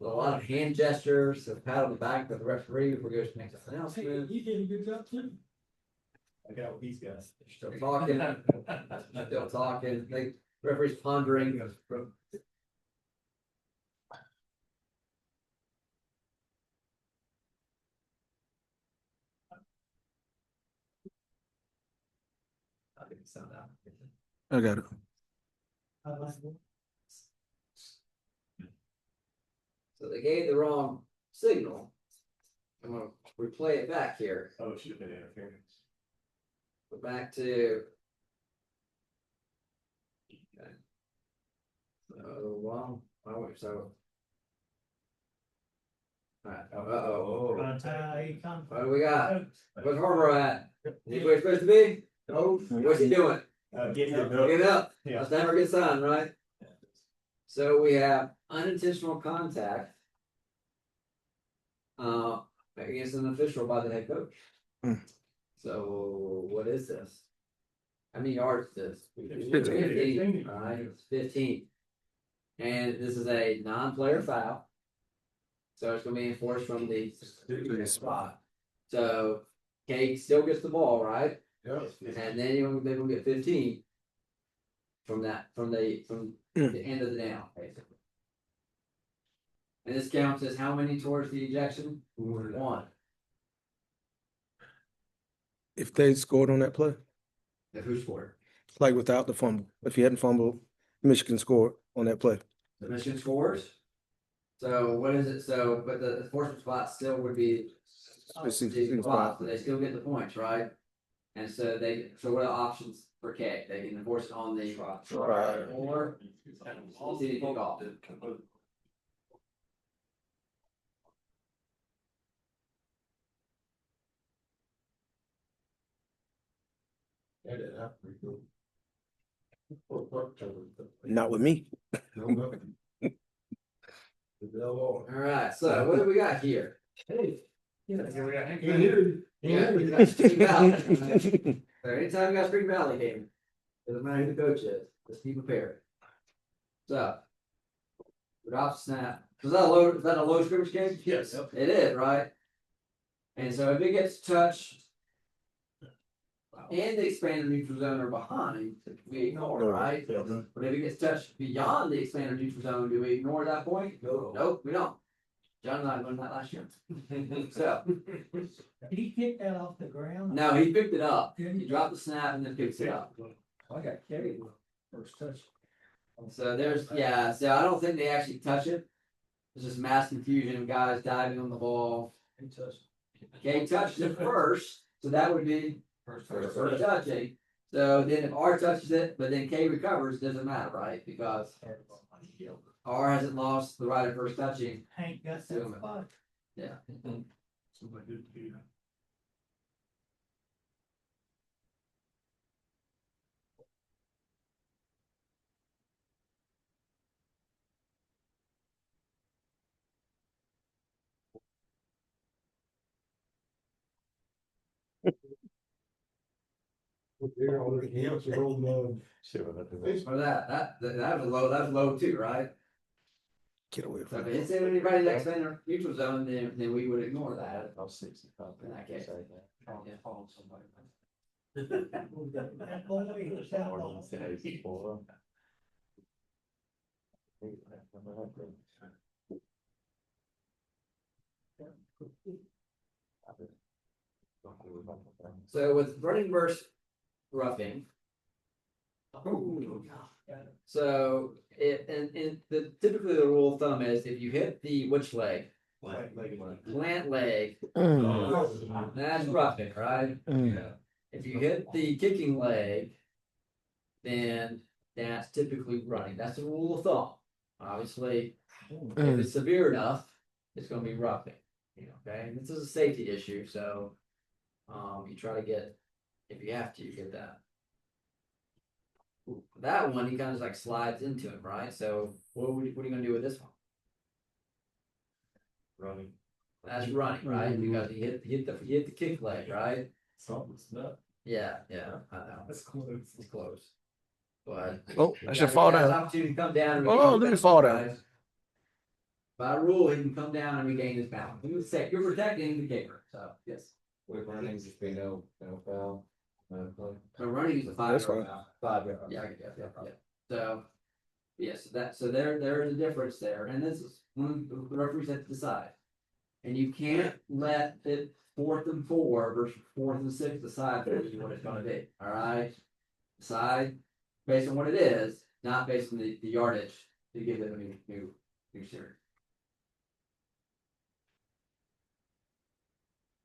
a lot of hand gestures, a pat on the back for the referee before he goes to make the announcement. You did a good job too. I got what these guys. Still talking, the referee's pondering. I think it sounded out. I got it. I like it. So they gave the wrong signal. I'm gonna replay it back here. Oh, it should have been interference. Go back to. Okay. So, so. Alright, uh-oh. What do we got? Where's Harbor at? Is he where he's supposed to be? No. What's he doing? Getting it Get up. Yeah. That's never a good sign, right? So we have unintentional contact against an official by the head coach. Hmm. So what is this? How many yards is this? 15. Alright, it's 15. And this is a non-player foul. So it's gonna be enforced from the spot. So Kate still gets the ball, right? Yeah. And then they're gonna get 15 from the end of the down, basically. And this counts as how many towards the ejection? One. If they scored on that play, If who scored? like without the fumble, if he hadn't fumbled, Michigan scored on that play. The Michigan scores. So what is it? So, but the enforcement spot still would be the spot, so they still get the points, right? And so so what are the options for K? They can enforce it on the Right. or city kickoff. Not with me. All right, so what do we got here? Hey. Here we got Hank. Yeah, we got Spring Valley. So anytime you got Spring Valley game, doesn't matter who the coach is, just be prepared. So. Drop snap. Is that a low scrimmage game? Yes. It is, right? And so if it gets touched and the expanded neutral zone are behind, we ignore, right? But if it gets touched beyond the expanded neutral zone, do we ignore that point? No. Nope, we don't. John and I learned that last year. So, Did he kick that off the ground? no, he picked it up. He dropped the snap and then picks it up. I got carried first touch. So so I don't think they actually touch it. It's just mass confusion of guys diving on the ball. Kay touched it first, so that would be first touching. So then if R touches it, but then K recovers, it doesn't matter, right? Because R hasn't lost the right of first touching. Hank got that spot. Yeah. Somebody did do that. They're on the hands are on Or that was low too, right? Get away So from if me. it's anybody that's in our neutral zone, then we would ignore that. In that case. Yeah. That boy was out. So with running versus roughing. So typically the rule of thumb is if you hit the which leg? Plant leg, that's roughing, right? If you hit the kicking leg, then that's typically running. That's the rule of thumb. Obviously, if it's severe enough, it's gonna be roughing. Okay, and this is a safety issue, so you try to get, if you have to, you get that. That one, he kind of like slides into him, right? So what are you gonna do with this one? Running. That's running, right? Because he hit the kick leg, right? Something's nuts. Yeah, I know. That's close. It's close. But Oh, I should fall down. Opportunity to come down. And Oh, regain let me his fall balance, down. guys. By rule, he can come down and regain his balance. You're protecting the kicker, so yes. With runnings, if they no foul. So running is a 5 That's yard. fine. 5 yard. Yeah. So, yes, there is a difference there, and this is one the referees have to decide. And you can't let it 4th and 4 versus 4th and 6 decide for you what it's gonna be, all right? Decide based on what it is, not based on the yardage to give it a new series.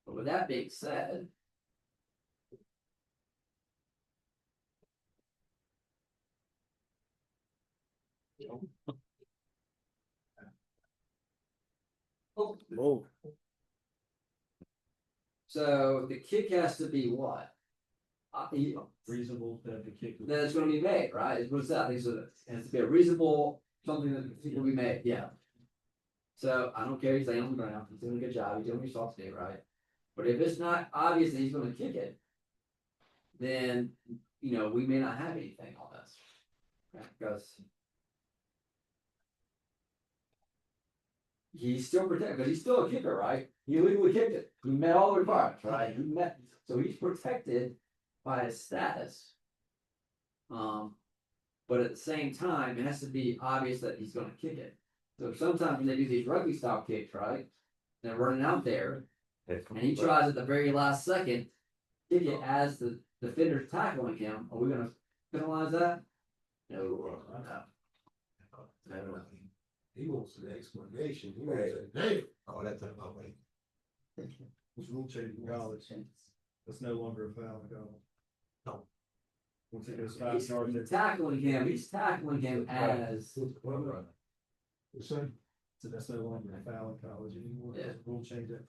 But with that being said. Oh, So the kick has to be what? Reasonable that the kick. That it's gonna be made, right? What's that? It has to be a reasonable, something that will be made, yeah. So I don't care, he's laying on the ground, he's doing a good job, he's doing what he's supposed to do, right? But if it's not obvious that he's gonna kick it, then, we may not have anything on this. Right? Because he's still protected, because he's still a kicker, right? He legally kicked it, he met all the requirements, right? So he's protected by his status. But at the same time, it has to be obvious that he's gonna kick it. So sometimes when they do these rugby style kicks, right? They're running out there, and he tries at the very last second, kick it as the defender's tackling him. Are we gonna penalize that? No. No. He wants an explanation, he wants a name. Oh, that's about way. It's rule change in college. It's no longer a foul in college. No. Once it goes 5 He's yards, it's tackling him. He's tackling him as So, so that's no longer a foul in college anymore. Yeah. Rule change it.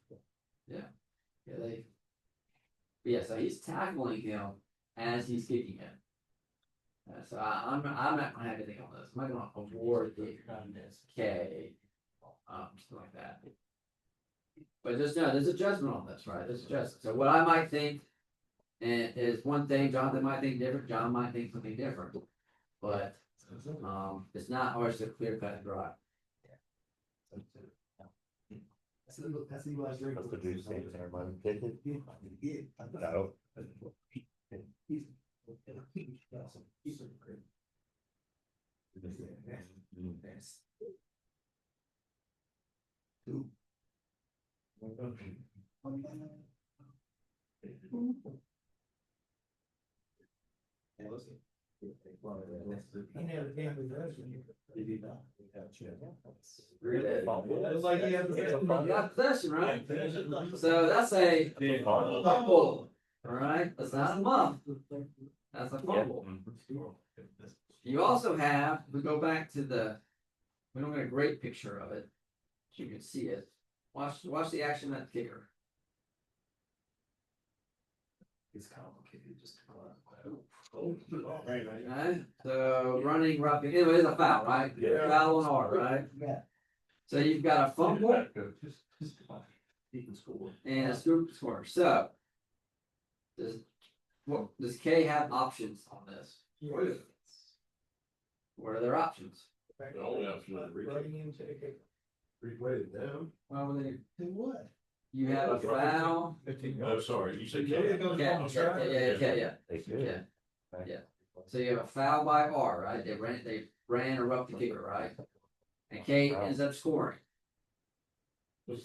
so he's tackling him as he's kicking him. So I'm not gonna have anything on this. I'm not gonna award the K, something like that. But just know there's a judgment on this, right? There's a judgment. So what I might think is one thing. Jonathan might think different. John might think something different. But it's not always a clear cut and dry. That's Eli's drink. That's the juice thing, everybody. Take it. No. He never came with us. It's like he had You got possession, right? So that's a fumble. All right, that's not a muff. That's a fumble. You also have, we go back to we don't get a great picture of it. You can see it. Watch the action of that kicker. It's complicated, just. Right? So running roughing, anyway, it's a foul, right? Yeah. Foul on R, right? Yeah. So you've got a fumble He can score. and a scoop score. So does K have options on this? What are their options? Replay it down. Well, when Do what? you have a foul. Oh, sorry, you said. Yeah. So you have a foul by R, right? They ran a rough the kicker, right? And K ends up scoring. So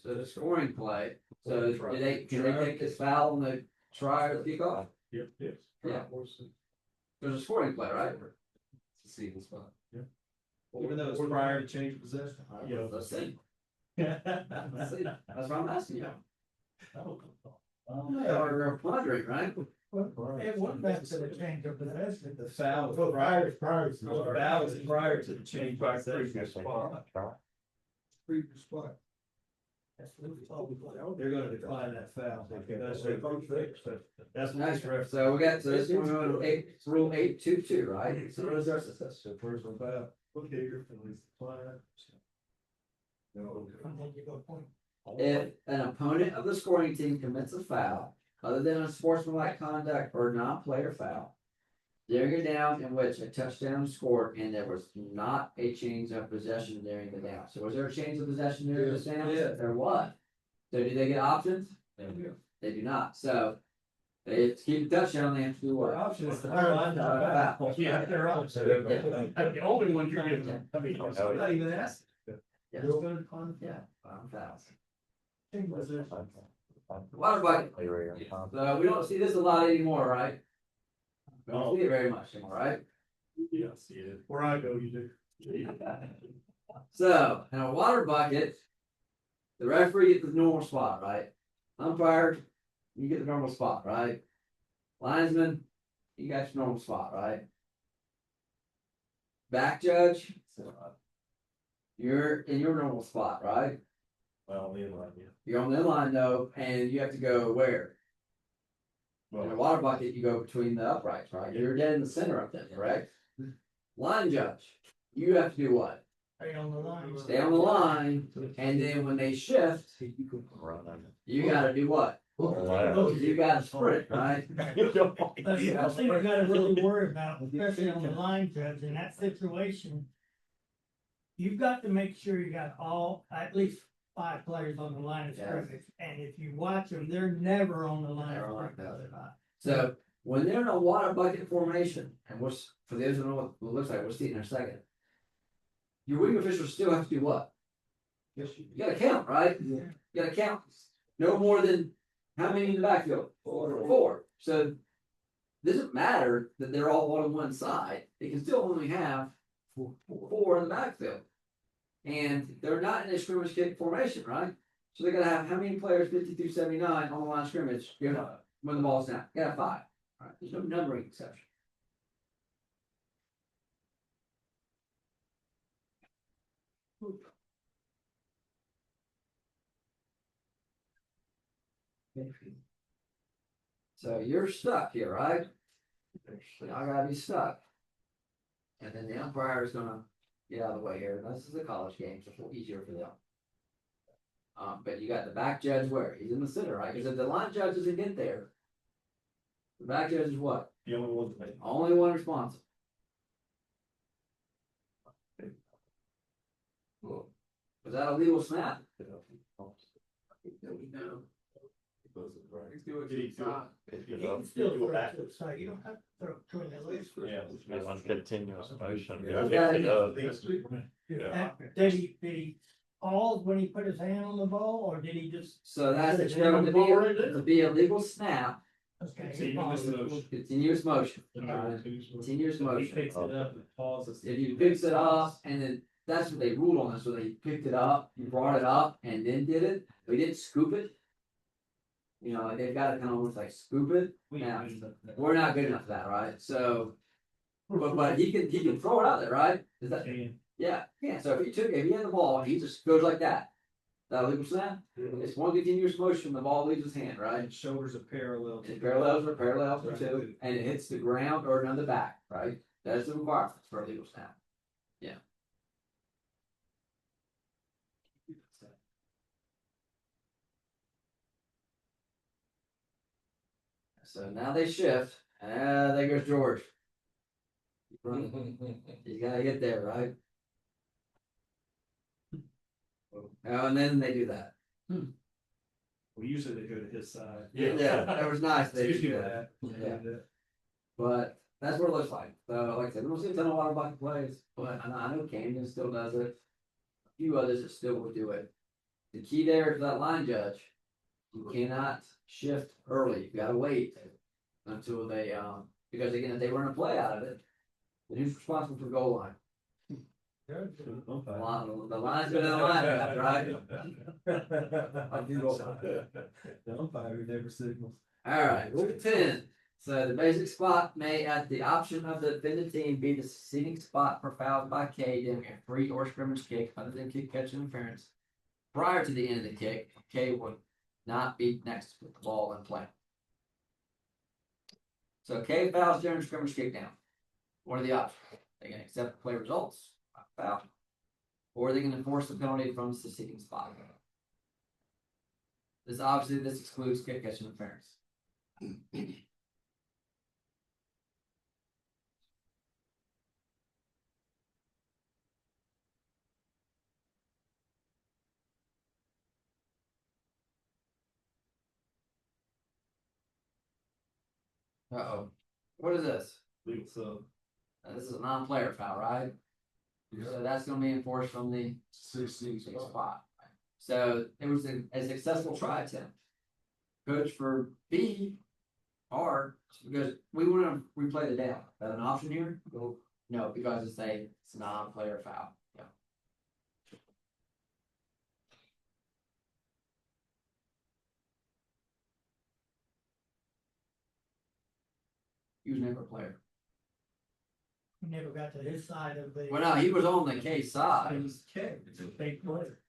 the scoring play. So can they take this foul on the try or the kickoff? Yep, yes. Yeah. There's a scoring play, right? See the spot. Even though it's prior to change of possession. Yeah, let's see. Let's see. That's what I'm asking you. Or pondering, right? It went back to the change of possession. The foul was prior to the change of possession. Previous spot. That's what we thought we got. They're gonna decline that foul. That's Nice. nice reference. So we got, so this one, rule 822, right? So what does that say? So personal foul. Okay, you're feeling decline. If an opponent of the scoring team commits a foul, other than a sportsmanlike conduct or non-player foul, during a down in which a touchdown was scored and there was not a change of possession during the down. So was there a change of possession during the down? Yeah. There was. So do they get options? They do not. So they to keep the touchdown, they have to do what? Their option is to decline that foul. Yeah, they're up. The only one you're getting. I mean, I'm not even asking. Yeah. It's gonna decline. Yeah, fouls. Was there- Water bucket. So we don't see this a lot anymore, right? We don't see it very much anymore, right? Yeah, see it. Where I go, you do. So, in a water bucket, the referee gets the normal spot, right? Umpire, you get the normal spot, right? Linesman, you got your normal spot, right? Back judge, you're in your normal spot, right? Well, the line, yeah. You're on the line though, and you have to go where? In a water bucket, you go between the uprights, right? You're dead in the center of them, correct? Line judge, you have to do what? Stay on the line. stay on the line, and then when they shift, you gotta do what? You gotta sprint, right? But the thing you gotta really worry about, especially on the line judge, in that situation. You've got to make sure you got at least 5 players on the line of scrimmage, and if you watch them, they're never on the line Never of like scrimmage. So when they're in a water bucket formation, and for those who don't know what it looks like, we'll see it in a second. Your wing officials still have to do what? You gotta count, right? You gotta count. No more than how many in the backfield? 4. So it doesn't matter that they're all on one side. They can still only have 4 in the backfield. And they're not in a scrimmage kick formation, right? So they're gonna have how many players 50 through 79 on the line of scrimmage when the ball's snapped? You gotta have 5. Right? There's no numbering exception. So you're stuck here, right? I gotta be stuck. And then the umpire is gonna get out of the way here. This is a college game, so it's a little easier for them. But you got the back judge where? He's in the center, right? Because if the line judge doesn't get there, the back judge is what? The only one to make. Only one responsible. Was that a legal snap? No. You can still throw it to the side, you don't have to throw it between the legs. Yeah. Continuous motion. Did he pause when he put his hand on the ball, or did he just? So that's Put his hand on determined the ball right there? to be a legal snap. Okay. Continuous motion. Continuous motion. Continuous He motion. picks it up and pauses. If you picks it up and then that's what they ruled on this, so they picked it up, brought it up and then did it. We didn't scoop it. You know, they've got to kind of almost like scoop it. Now, we're not good enough for that, right? So, but he can throw it out there, right? Is that? Yeah. So if he had the ball, he just goes like that. That a legal snap? It's one continuous motion. The ball leaves his hand, right? And shoulders are parallel. It parallels or two, and it hits the ground or on the back, right? That's the requirement for a legal snap. Yeah. So now they shift, and there goes George. He's gotta get there, right? Oh, and then they do that. Well, usually they go to his side. Yeah, that was nice. They It's do usually that. that. Yeah. But that's what it looks like. So, like I said, we don't see a ton of water bucket plays, but I know Camden still does it. A few others that still will do it. The key there is that line judge. You cannot shift early. You gotta wait until they because again, if they run a play out of it, then who's responsible for goal line? The line's been in the line, right? The umpire never signals. All right, rule 10. So the basic spot may, at the option of the defended team, be the succeeding spot for fouls by K during a free or scrimmage kick, other than kick catch interference. Prior to the end of the kick, K would not be next with the ball in play. So K fouls during scrimmage kick down. What are the options? They can accept the play results, foul, or they can enforce the penalty from the succeeding spot. This excludes kick catch interference. Uh-oh. What is this? So This is a non-player foul, right? So that's gonna be enforced from the 16 spot. So it was a successful try attempt. Coach for B, hard, because we wanna replay the down. Is that an option here? No, because it's a non-player foul. Yeah. He was never a player. He never got to his side of the. Well, no, he was on the K it side. was K. It's a fake player.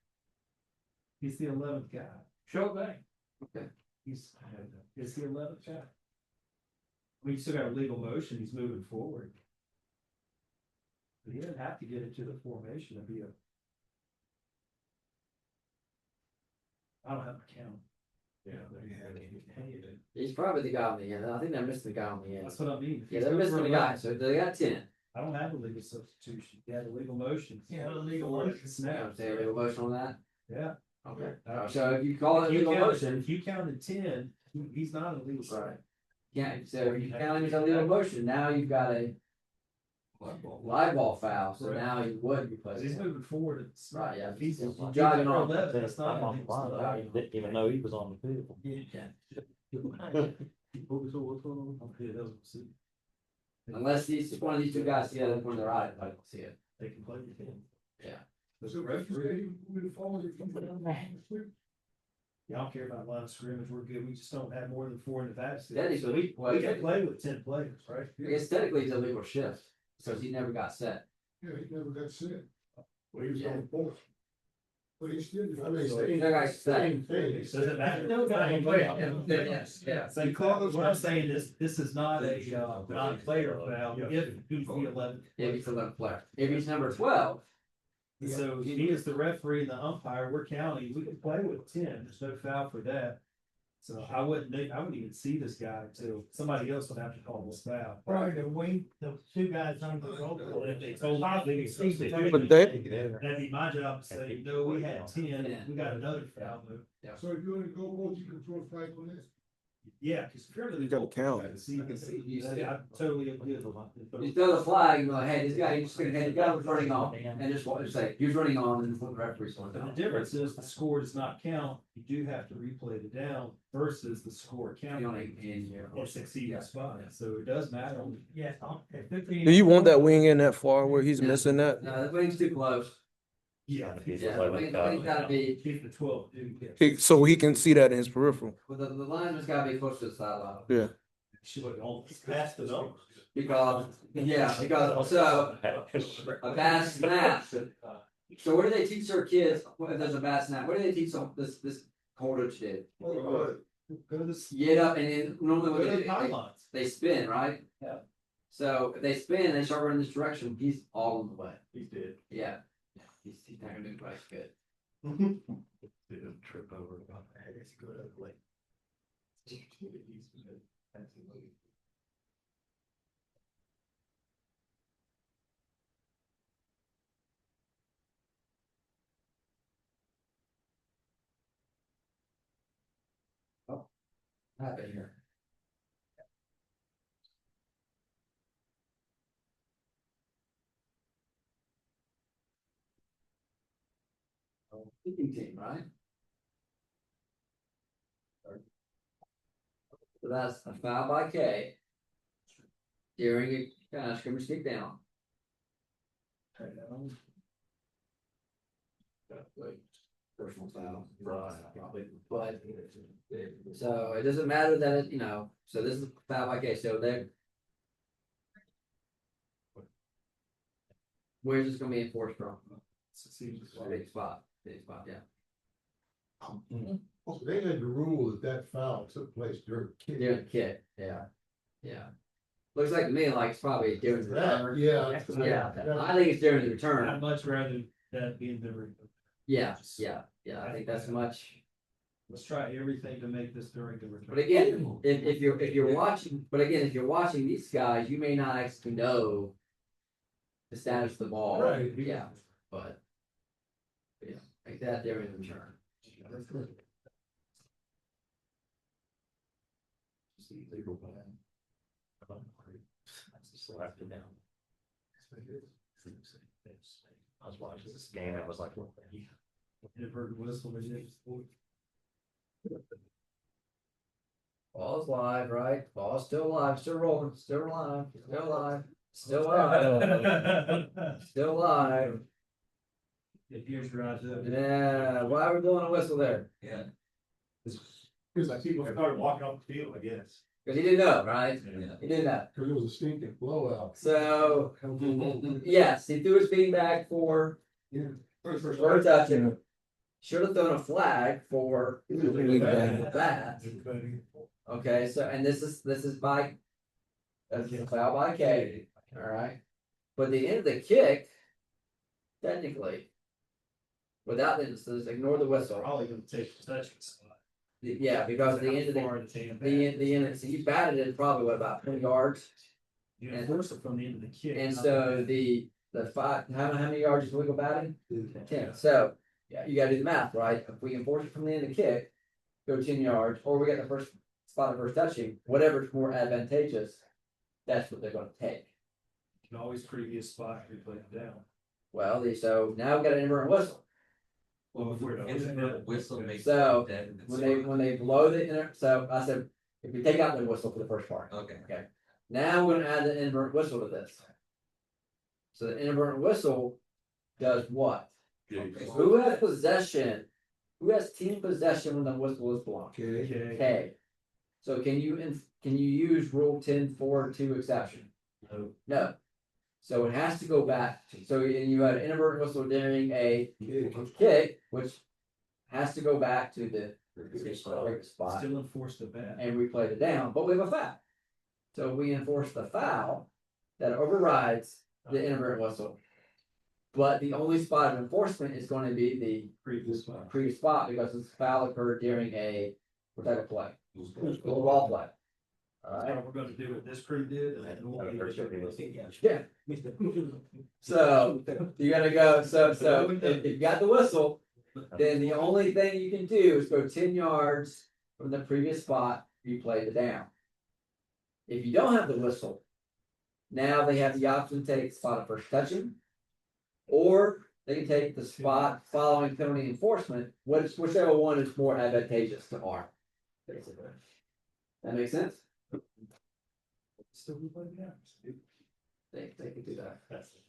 He's the 11th guy. Show bang. He's the 11th guy. We still got a legal motion. He's moving forward. But he doesn't have to get into the formation to be a I don't have a count. Yeah, there you have it. He's probably the guy on the end. I think they're missing the guy on the end. That's what I mean. If Yeah, he's they're good missing for the guy, 11, so they got 10. I don't have a legal substitution. You had a legal motion. Yeah, a legal For motion. You know what Snap. I'm saying? Legal motion on that? Yeah. Okay. So if you call it If you legal counted- motion, If you counted 10, he's not a legal. right. Yeah, so if you count him as a legal motion, now you've got a live ball foul, so Correct. now you would replace Because he's it. moving forward. It's Right, yeah. If he's He's jogging jogging on on. left, it's not. I'm off the line, I didn't even know he was on the field. Yeah. What's going on? Yeah, that was, see, Unless these, one of these two guys see it in front of their eyes, I don't see it. they can play the game. So referee, we follow it. Yeah, I don't care about line of scrimmage. We're good. We just don't have more than 4 in the back. That is, We can play with 10 players, right? I guess technically it's a legal shift, so he never got set. Yeah, he never got set. Well, he was on the fourth. But he still, I mean, So he never got set. same thing. Does it matter? Yes, yeah. So what I'm saying is, this is not a non-player foul, if who's the 11th. If he's a left player. If he's number 12, So he is the referee and the umpire, we're counting, we can play with 10, there's no foul for that. So I wouldn't even see this guy until somebody else would have to call this foul. Probably the wing, the two guys on the road. Well, if they told me, But they- that'd be my job to say, no, we had 10, we got another foul move. So if you're in the goalpost, you can throw a flag on this? Yeah, because if you're in the. You gotta count. So you can see, I totally agree with you throw the flag, you're like, hey, this guy, he's just gonna, hey, the guy was running on, and just say, he was running on, and the referee's going But down. the difference is the score does not count, you do have to replay the down versus the score counting. Or succeeding spot, so it does matter. Yes, Do you want that wing in that far where he's missing that? No, the wing's too close. Yeah. Yeah, the wing's gotta be, Keep the 12, dude. So he can see that in his peripheral. well, the line has gotta be close to the sideline. Yeah. Should have almost passed it over. Because, so, a bad snap. So what do they teach their kids, if there's a bad snap, what do they teach them, this coach did? Go to the. Get up and then normally Go what to they the do, pylons. they spin, right? Yeah. So if they spin, they start running this direction, he's all in the way. He did. Yeah. He's not gonna do quite good. Didn't trip over about that. It's good ugly. Happen here. Kicking team, right? So that's a foul by K. During a scrimmage kick down. Personal foul. Probably, but. So it doesn't matter that it, so this is foul by K, so they're. Where's this gonna be enforced from? Big spot, yeah. So they had the rule that foul took place during kick. During the kick, yeah. Looks like to me like it's probably during the return. Yeah. Yeah, I think it's during the return. I'd much rather that be in the. Yeah, I think that's much. Let's try everything to make this during the return. But again, if you're watching, if you're watching these guys, you may not actually know the status of the ball. Right. Yeah, but yeah, like that during the return. Slapped it down. I was watching this game, I was like, what the hell? Inadvertent whistle, but yeah. Ball's live, right? Ball's still alive, still rolling, still alive, still alive, still alive, still alive. It here's your eyes up. Yeah, why are we blowing a whistle there? Yeah. Because like people started walking off the field, I guess. Because he didn't know, right? Yeah. He didn't know. Cause it was a stinking blowout. So, yes, he threw his beanbag for a touching. Should have thrown a flag for that. Okay, so, and this is by, that's a foul by K, all right? But the end of the kick, technically, without the, so just ignore the whistle. Probably gonna take the touching spot. Yeah, because the end of the end, so you batted it probably what, about 20 yards? You enforce it from the end of the kick. And not so the- the five, how many yards is legal batting? 10. So, yeah, you gotta do the math, right? If we enforce it from the end of the kick, go 10 yards, or we get the first spot of first touching, whatever's more advantageous, that's what they're gonna take. You can always previous spot, replay it down. Well, so now we got an inverted whistle. Well, if we're. Whistle makes. So, it dead and it's- When they blow the inner, so I said, if we take out the whistle for the first part. Okay. Okay. Now we're gonna add the invert whistle to this. So the invert whistle does what? Who has possession? Who has team possession when the whistle is blown? Okay. Okay. So can you use Rule 10.4.2 exception? No. No. So it has to go back. So you had an inadvertent whistle during a kick, which has to go back to the previous spot Still enforce the bat. and replay it down, but we have a foul. So we enforce the foul that overrides the inadvertent whistle. But the only spot of enforcement is going to be the Previous spot. previous spot because this foul occurred during a what type of play? Little ball play. All That's right. what we're gonna do what this crew did. And then we'll do it. Yeah. So you gotta go. So if you got the whistle, then the only thing you can do is go 10 yards from the previous spot you played it down. If you don't have the whistle, now they have the option to take the spot of first touching, or they can take the spot following penalty enforcement, whichever one is more advantageous to our. Basically. That makes sense? Still replay it down. They can do that.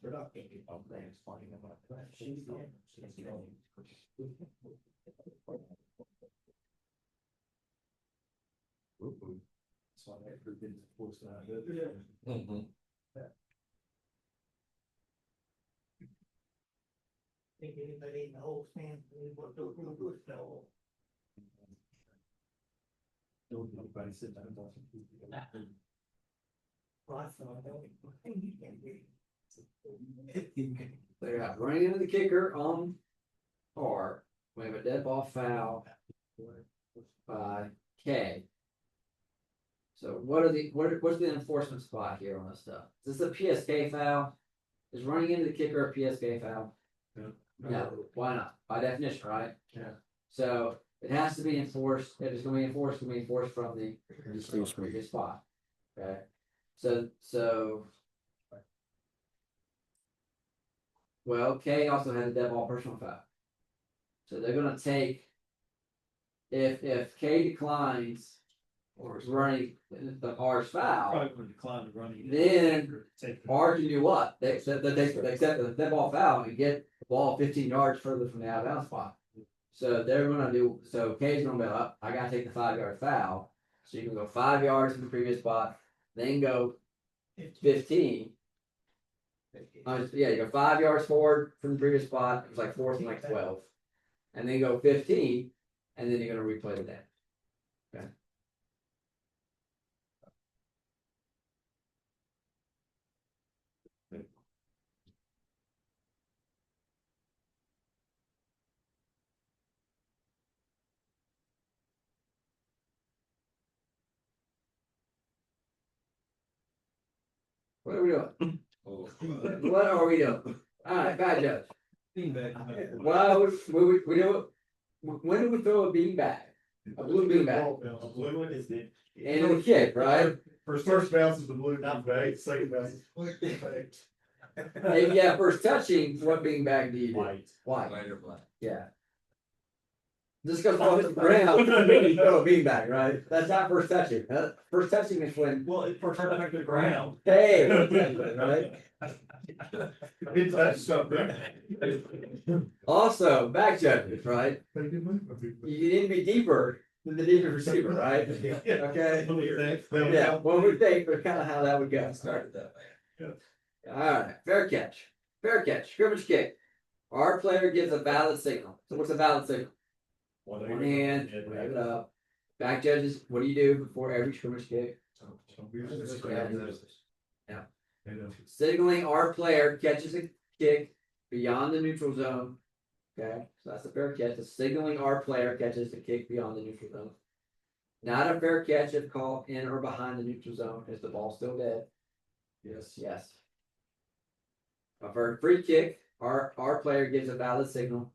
We're not thinking of things finding about that. That's why I never been forced out of it. Mhm. Think anybody in the whole stand, what those rules know. Don't nobody sit down and watch it. They got running into the kicker on R. We have a dead ball foul by K. So what's the enforcement spot here on this stuff? Is this a PSK foul? Is running into the kicker a PSK foul? No, why not? By definition, right? Yeah. So it has to be enforced, if it's gonna be enforced, from the previous spot. Okay, so. Well, K also had a dead ball personal foul. So they're gonna take. If K declines running the R's foul, Probably gonna decline the running. Then Take. R can do what? They accept the dead ball foul and get the ball 15 yards further from the out of bounds spot. So they're gonna do, so K's gonna be up, I gotta take the 5-yard foul. So you can go 5 yards from the previous spot, then go 15. Yeah, you go 5 yards forward from the previous spot, it's like 4th and like 12. And then go 15, and then you're gonna replay the day. Okay. What are we doing? What are we doing? Alright, bad judge. Well, we do it. When do we throw a bean bag? A blue bean bag. A blue one is the. And a kick, right? First bounce is the blue bean bag, second bounce is the blue bean bag. If you have first touching, what bean bag do you do? White. White, White or black? yeah. Just goes off the ground, you throw a bean bag, right? That's not first touching. First touching is when, Well, it first touch the ground. hey, right? It touched something. Also, back judges, right? You need to be deeper than the deepest receiver, right? Okay? Yeah, what we think, but kind of how that would go. Started that way. Alright, fair catch, scrimmage kick. Our player gives a valid signal. So what's a valid signal? One hand, wave it up. Back judges, what do you do before every scrimmage kick? Yeah. Signaling our player catches a kick beyond the neutral zone Okay, so that's a fair catch. It's signaling our player catches the kick beyond the neutral zone. Not a fair catch if called in or behind the neutral zone. Is the ball still dead? Yes. Yes. For a free kick, our player gives a valid signal.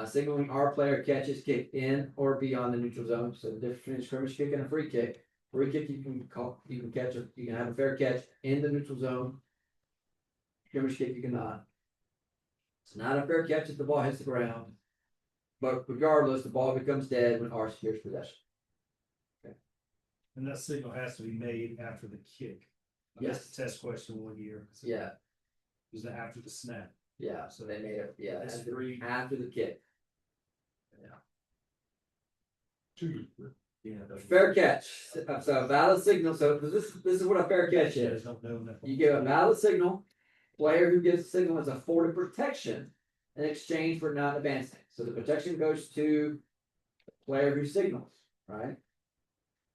Signaling our player catches kick in or beyond the neutral zone. So the difference between a scrimmage kick and a free kick. Free kick you can catch you can have a fair catch in the neutral zone. Scrimmage kick you cannot. It's not a fair catch if the ball hits the ground. But regardless, the ball becomes dead when R secures possession. And that signal has to be made after the kick. Yes. That's the test question one year. Yeah, Was it after the snap? yeah. So they made it. Yeah, That's after, three. after the kick. Two. Yeah. Fair catch. So valid signal. So this is what a fair catch is. Don't know that. You give a valid signal. Player who gives the signal is afforded protection in exchange for not advancing. So the protection goes to the player who signals, right?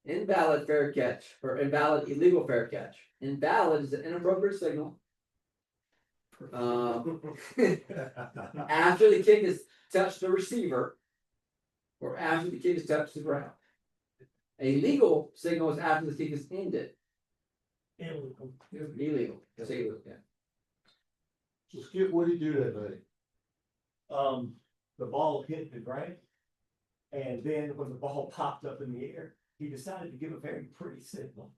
Invalid fair catch or invalid illegal fair catch. Invalid is an inappropriate signal. After the kick has touched the receiver, or after the kick has touched the ground. A legal signal is after the kick is ended. Illegal. Illegal. Say, yeah. So Skip, what did he do that night? The ball hit the ground. And then when the ball popped up in the air, he decided to give a very pretty signal.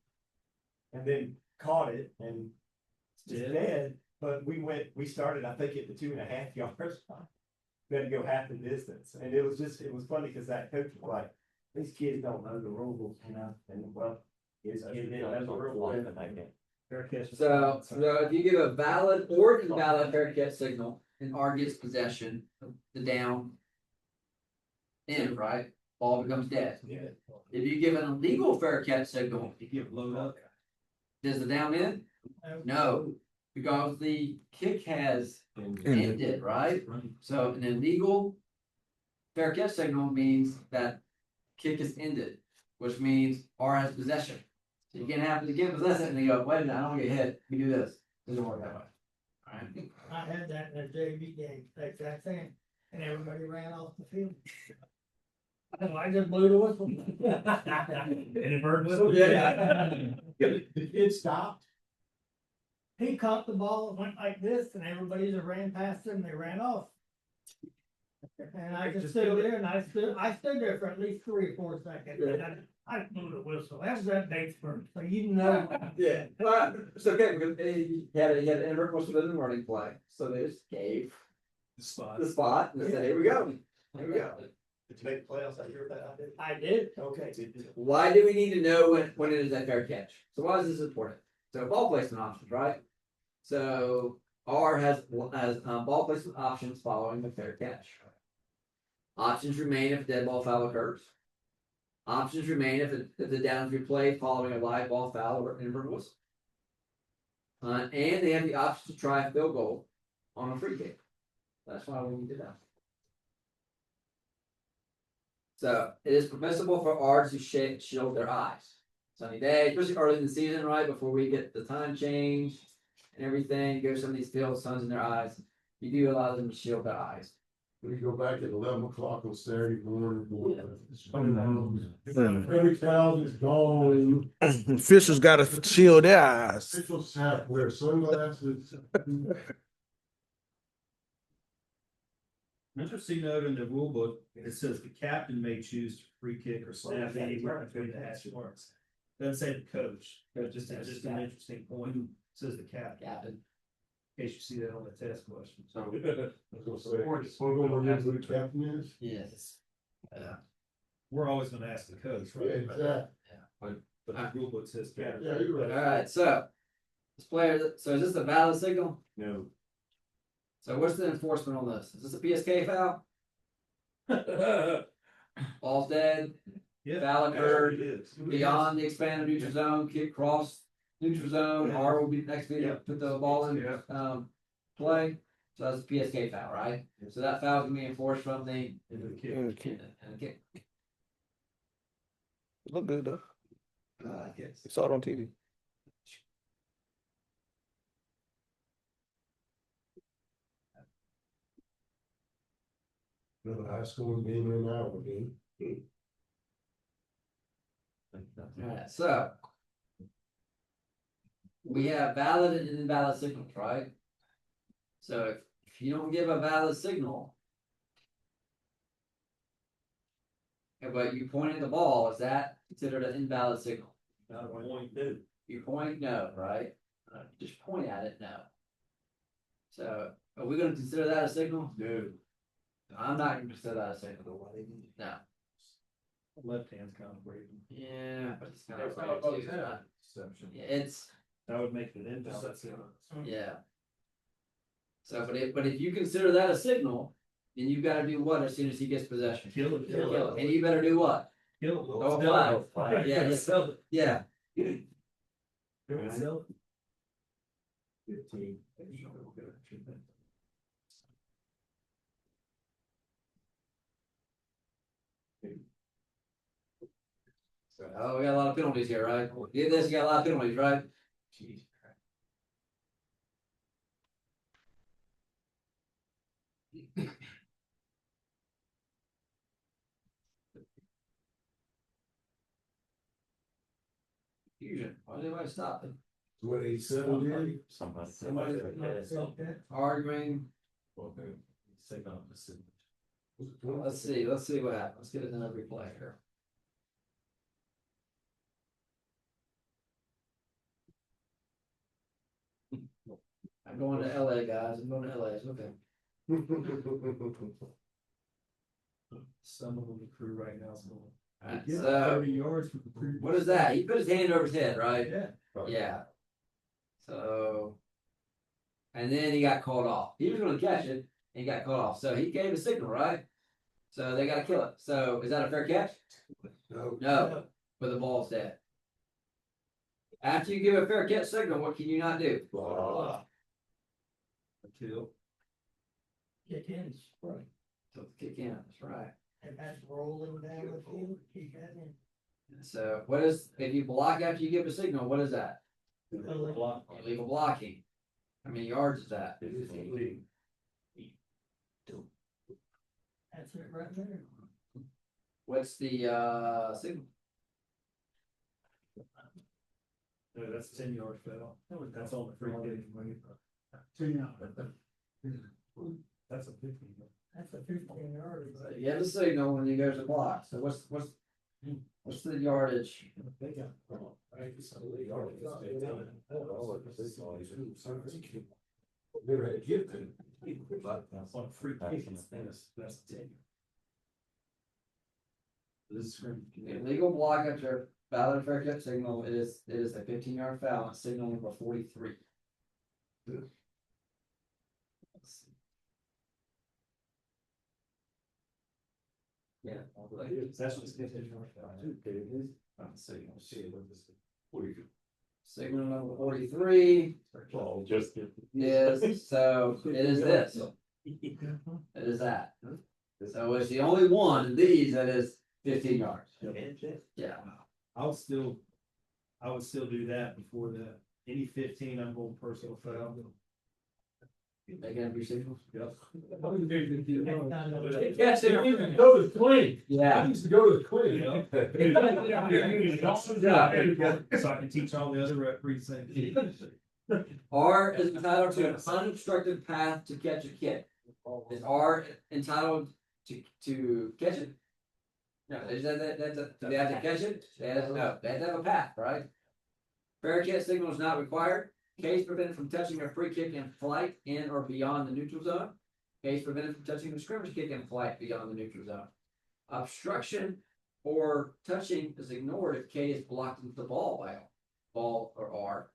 And then caught it and it's dead. But we started, I think, at the 2.5 yard line. We had to go half the distance. And it was funny because that coach was like, these kids don't know the rules, you know, and well, his kid didn't know the rules. Fair catch. So if you give a valid or invalid fair catch signal and R gets possession, the down end, right? Ball becomes dead. Yeah. If you give an illegal fair catch signal, You give load up. does the down end? No, because the kick has ended, right? So an illegal fair catch signal means that kick is ended, which means R has possession. So you can't have to give possession and they go, wait a minute, I don't get hit. We do this. Doesn't work that way. All right. I had that in a JV game, like that thing, and everybody ran off the field. So I just blew the whistle. And it burned whistle. The kid stopped. He caught the ball, and went like this, and everybody just ran past him, and they ran off. And I just stood there, and I stood there for at least 3 or 4 seconds, and I blew the whistle. That was at Batesburg, so you know. Yeah. Well, it's okay because he had an invert most of the morning play. So they just gave The spot. the spot and they said, here we go. Here we go. Did you make the playoffs that year that I did? I did. Okay. Why do we need to know when it is a fair catch? So why is this important? So ball placement options, right? So R has ball placement options following the fair catch. Options remain if a dead ball foul occurs. Options remain if the down is replayed following a live ball foul or invert whistle. And they have the option to try a field goal on a free kick. That's why we did that. So it is permissible for R to shield their eyes. Sunny day, especially early in the season, right before we get the time change and everything. Go some of these fields, sun's in their eyes. You do allow them to shield their eyes. We go back at 11 o'clock on Saturday morning. Mm. Every cloud is gone. Officials gotta shield their eyes. Officials have to wear sunglasses. Interesting note in the rule book, it says the captain may choose to free kick or snap anywhere between the hash marks. Doesn't say the coach, but just an interesting point. It says the captain, Captain. in case you see that on the test question. So. We're gonna remember who the captain is. Yes. Yeah. We're always gonna ask the coach, Yeah, right? exactly. But the rule book says captain. Yeah, you're All right. right. So this player. So is this a valid signal? No. So what's the enforcement on this? Is this a PSK foul? Ball's dead. Yeah. Foul occurred. It is. Beyond the expanded neutral zone, kick cross neutral zone. R will be next video. Put the ball in play. So that's a PSK foul, right? So that foul can be enforced from the And the and kick. the kick. Look good though. I guess. You saw it on TV. Another high scoring game in an hour, game. Alright, so. We have valid and invalid signals, right? So if you don't give a valid signal. But you point at the ball, is that considered an invalid signal? Not point two. You point no, right? Just point at it, no. So are we gonna consider that a signal? No. I'm not gonna consider that a signal. No. Left hand's kind of waving. Yeah, but it's kind It's of. not about that. Yeah, it's, That would make it invalid. yeah. So, but if you consider that a signal, then you've gotta do what as soon as he gets possession? Kill it, Kill it, and you better do what? Kill Throw it. a flag. Yeah, yeah. Sell it. Yeah. Sell it. 15. Oh, we got a lot of penalties here, right? Get this, you got a lot of penalties, right? Jeez. Fusion, why did anybody stop it? What, 87 did? Somebody. Arguing, Signal opposite. let's see what happens, let's get another replay here. I'm going to LA, guys, I'm going to LA, it's okay. Some of the crew right now is going. Alright, Get so, 30 yards from the crew. what is that? He put his hand over his head, right? Yeah. Yeah. So. And then he got called off. He was gonna catch it, and he got called off, so he gave a signal, right? So they gotta kill it, so is that a fair catch? No. No, but the ball's dead. After you give a fair catch signal, what can you not do? Kill. Kick in, right, So kick in, that's right. and that's rolling down the field, kick that in. So what is, if you block after you give a signal, what is that? Block. Illegal blocking. How many yards is that? That's it right there. What's the signal? No, that's 10 yards foul. That's on the free kick. That's a 15. That's a 15 yard. You have a signal when you go to block, so what's the yardage? Never had to get them. On a free kick, that's 10. This is screen. Illegal block after valid and fair catch signal, it is a 15-yard foul, and signal number 43. Let's see. Yeah. That's what's 15 yards foul. Signal number 43 Just. is, so it is this. It is that. So it's the only one of these that is 15 yards. Yeah. I would still do that before any 15, I'm going personal foul. They can have your signals? Yep. Yes, You can go to the clean. I yeah. used to go to the clean. So I can teach all the other referees things. R is entitled to an unobstructed path to catch a kick. Is R entitled to catch it? No, is do they have to catch it? They have to have a path, right? Fair catch signal is not required. Case prevented from touching a free kick in flight in or beyond the neutral zone. Case prevented from touching the scrimmage kick in flight beyond the neutral zone. Obstruction or touching is ignored if K is blocked into the ball by ball or R.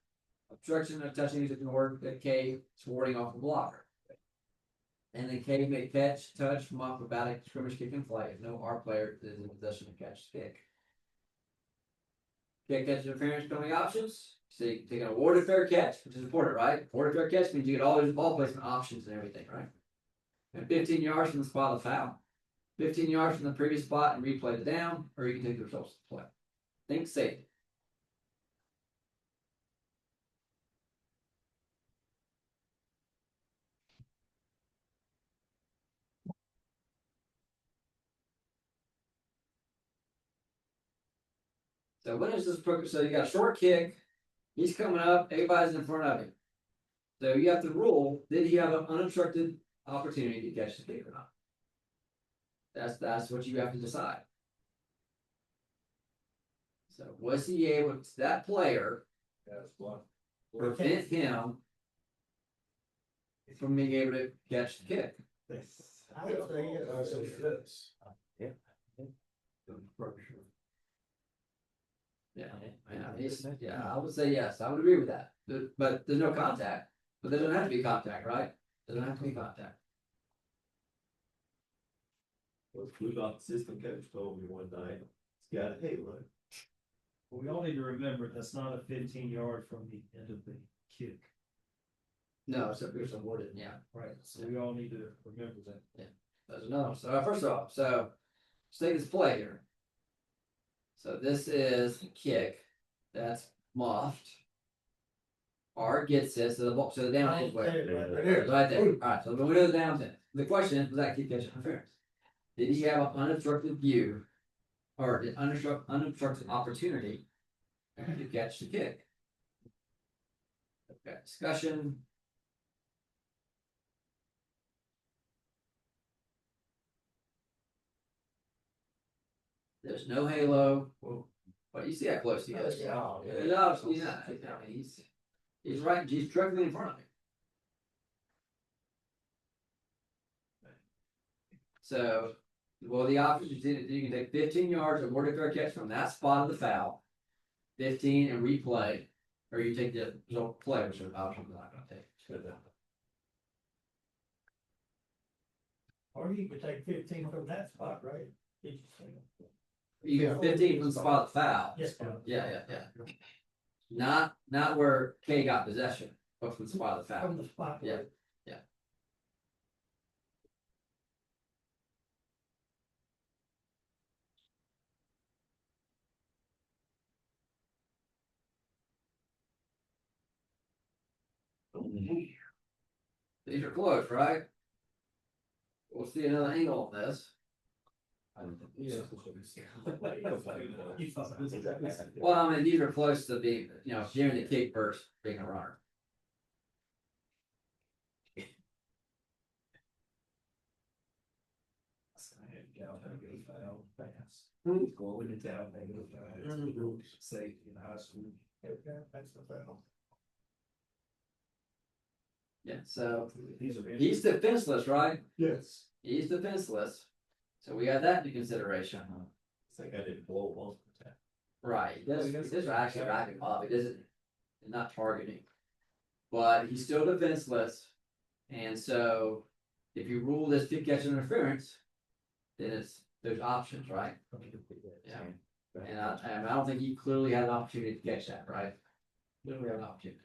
Obstruction of touching is ignored if K is warding off the blocker. And then K may catch, touch from off the back scrimmage kick in flight if no R player is in possession to catch the kick. Kick catch interference penalty options. So you take an awarded fair catch, which is important, right? Awarded fair catch means you get all those ball placement options and everything, right? And 15 yards from the spot of the foul. 15 yards from the previous spot and replay the down, or you can take the results of the play. Think safe. So when is this so you got a short kick, he's coming up, everybody's in front of him. So you have to rule, did he have an unobstructed opportunity to catch the kick or not? That's what you have to decide. So was he able, that player That's one. prevent him from being able to catch the kick? I would say, I say yes. Yeah, I would say yes, I would agree with that, but there's no contact, but there doesn't have to be contact, right? Doesn't have to be contact. Well, Blue Dot assistant coach told me one night, it's got a halo. We all need to remember, that's not a 15 yard from the end of the kick. No, so there's some wording, yeah. Right, so we all need to remember that. There's another one. So first off, so let's take this play here. So this is the kick. That's muffed. R gets it, so the ball, so the down is where? Right there. Alright, so when we know the down's in. The question is, was that kick catch interference? Did he have an unobstructed view or an unobstructed opportunity to catch the kick? Okay, discussion. There's no halo. But you see how close he is. Yeah. He's obviously not. He's right. He's directly in front of me. So, well, the option is you can take 15 yards or more to throw a catch from that spot of the foul, 15 and replay, or you take the play, which is an option I'm not going to take. or you could take 15 from that spot, right? Did you say? You get 15 from the spot of the foul. Yes. Yeah. Not where K got possession, but from the spot of the foul. From the spot. Yeah. These are close, right? We'll see another angle on this. Well, I mean, these are close to being, hearing the kick versus being a runner. Going to town, they go fast. Safety in high school. That's the foul. Yeah, so These are. he's defenseless, right? Yes. He's defenseless. So we got that into consideration. I think I didn't blow one. Right. This is actually racking off. It isn't not targeting. But he's still defenseless. And so if you rule this kick catch interference, then there's options, right? Yeah. And I don't think he clearly had an opportunity to catch that, right? Clearly had an opportunity.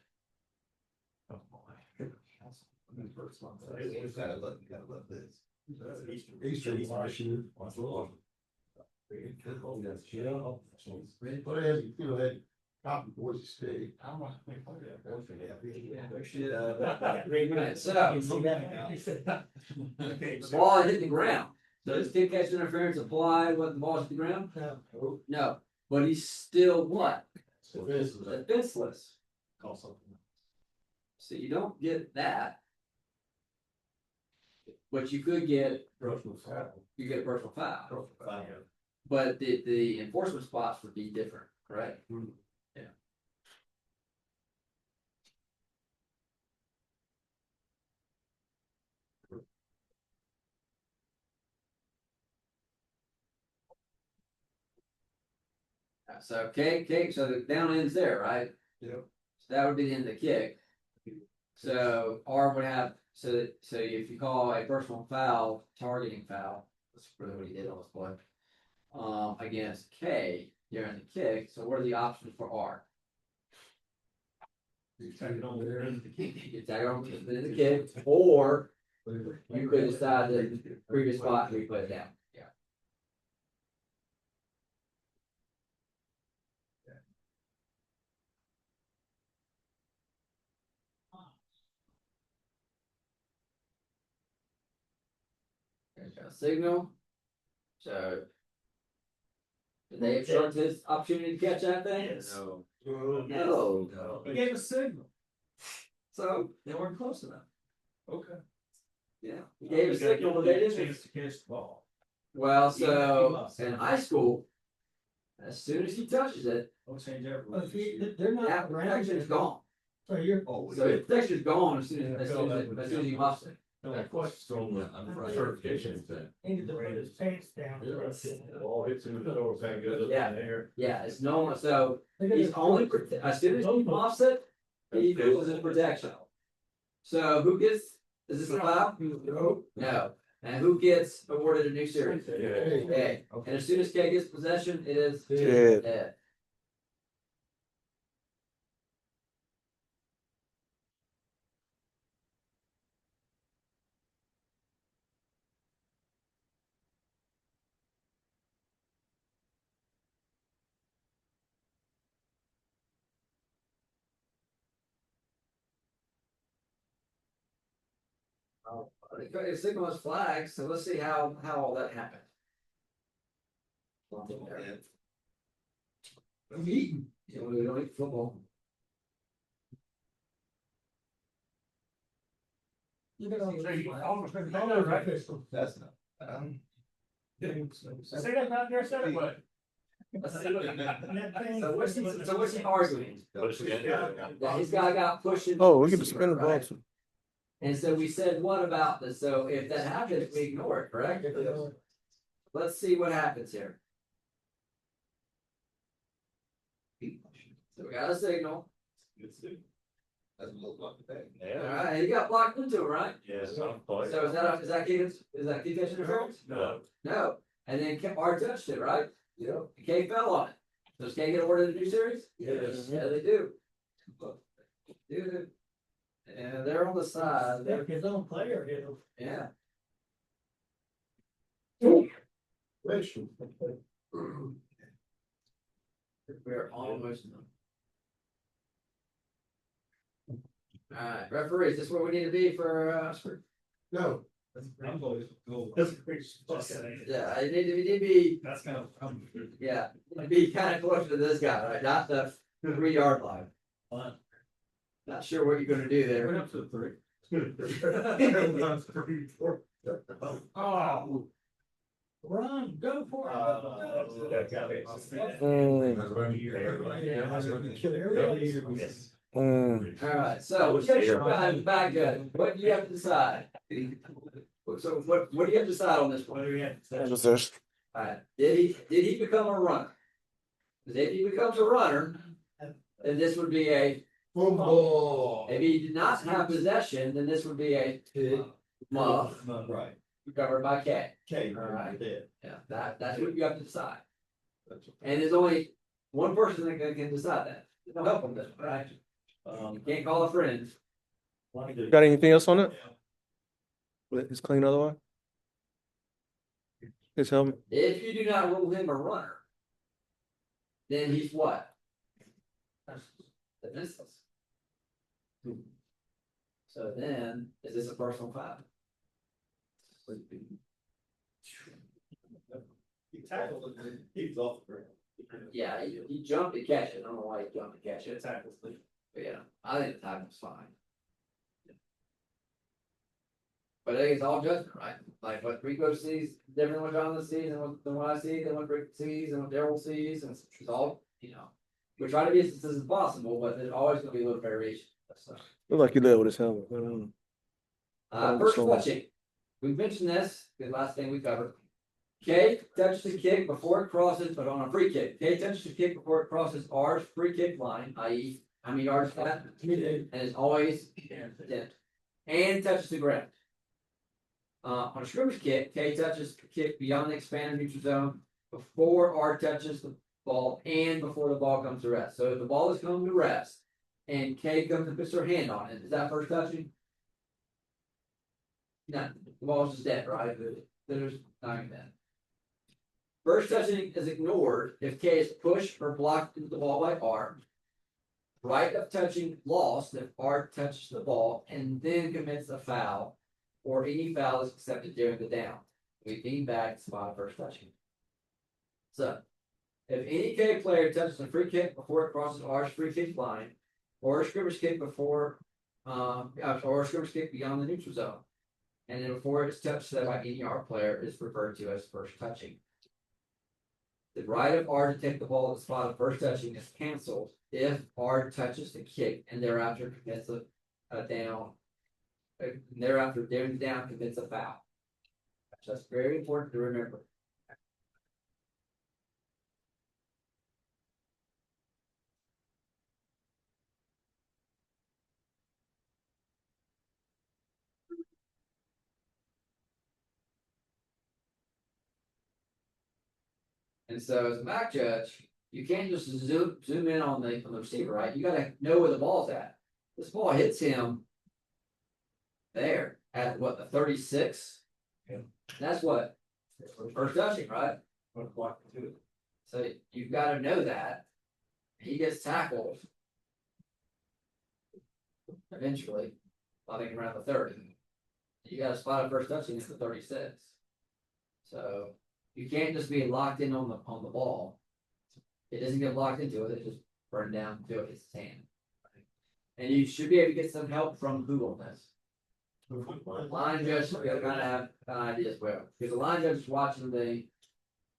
Gotta love this. Eastern Washington. But it has, that copy Boise State. Right, so the ball hit the ground. Does kick catch interference apply when the ball hit the ground? No. No. But he's still what? Defenseless. Defenseless. Call something. So you don't get that. But you could get Personal foul. you get a personal foul. Foul. But the enforcement spots would be different, correct? Yeah. So so the down end's there, right? Yep. So that would be the end of the kick. So R would have so if you call a personal foul, targeting foul, that's really what he did on this play. Against K during the kick. So what are the options for R? You take it over there. You tag on in the kick, or you could decide that the previous spot we put it down. Yeah. There's a signal. So Did they obstruct his opportunity to catch that thing? Yes. No. He gave a signal. So, They weren't close enough. Okay. yeah, he gave a signal, but they didn't. Chance to catch the ball. Well, Even if he so lost. in high school, as soon as he touches it, Don't change But everyone. see, they're not that around protection is it, gone. so you're, So his protection is gone as soon as he muffs it. That question's on the certification thing. he needs to put his pants down. All hits in the door, thing goes up in the air. Yeah, it's no, so Look at he's his- only, as soon as he muffs it, he loses his protection. So who gets, is this a foul? No. And who gets awarded a new series? Yeah. Okay, and as soon as K gets possession, it is Yeah. dead. They signal as flags, so let's see how all that happened. I'm eating. Yeah, we don't eat football. Look at all So you those- almost been called, right? That's not. Say that out there, said it, but. Let's see what- That thing- So what's he arguing? Yeah, his guy got pushing. Oh, we get to spin the ball right? too. And so we said, what about this? So if that happens, we ignore it, correct? Let's see what happens here. So we got a signal. Doesn't look like that. Alright, he got blocked into it, right? Yes. So is that key catch interference? No. No, and then R touched it, right? Yeah. K fell on it. Does K get awarded a new series? Yes. Yeah, they do. Dude. And they're on the side, If his own player hit him. yeah. Question. We're almost done. Alright, referees, this is where we need to be for, No, I'm going to go. yeah, you need to be, That's kind of. yeah, be kind of closer to this guy, right, not the 3 yard line. Fine. Not sure what you're gonna do Went there. up to the 3. Oh. Run, go for it. Alright, so we got your guy back good, what do you have to decide? So what do you have to decide on this one? Possession. Alright, did he become a runner? 'Cause if he becomes a runner, then this would be a, football. if he did not have possession, then this would be a muff Right. covered by K. Okay. Alright. Dead. Yeah, that's what you have to decide. And there's only one person that can decide that. There's no help on this, right? You can't call a friend. Got anything else on it? It's clean otherwise? His helmet. If you do not rule him a runner, then he's what? Defenseless. So then, is this a personal foul? He tackled it, he was off the ground. Yeah, he jumped to catch it. I don't know why he jumped to catch it. Tackles the. But yeah, I think the tackle's fine. But I think it's all judgment, right? Like what Rico sees, different than what Jonathan sees, than what I see, than what Rick sees, and what Daryl sees, and it's all, we try to be as consistent as possible, but there's always gonna be a little variation. So, Look like he led with his helmet. I don't know. first touching, we mentioned this, the last thing we covered. K touches the kick before it crosses, but on a free kick. K touches the kick before it crosses R's free kick line, i.e., how many yards is that? And is always tipped. And touches the ground. On a scrimmage kick, K touches the kick beyond the expanded neutral zone before R touches the ball and before the ball comes to rest. So if the ball is coming to rest and K comes and puts her hand on it, is that first touching? No, the ball's just dead, right? There's nothing then. First touching is ignored if K is pushed or blocked into the ball by R. Right of touching lost if R touches the ball and then commits a foul, or any foul is accepted during the down. We deem back spot of first touching. So, If any K player touches a free kick before it crosses R's free kick line, or a scrimmage kick before, or a scrimmage kick beyond the neutral zone, and then before it's touched by any R player is referred to as first touching. The right of R to take the ball at the spot of first touching is canceled if R touches the kick and thereafter commits a down. Thereafter, down commits a foul. That's very important to remember. And so as a back judge, you can't just zoom in on the receiver, right? You gotta know where the ball's at. This ball hits him there at what, the 36? Yeah. That's what? First touching, right? To it. So you've got to know that. He gets tackled eventually, I think around the 30. You got to spot a first touching at the 36. So you can't just be locked in on the ball. It doesn't get locked into it, it just burns down until it hits his hand. And you should be able to get some help from who on this. Line judge kind of have an idea as well, because the line judge is watching the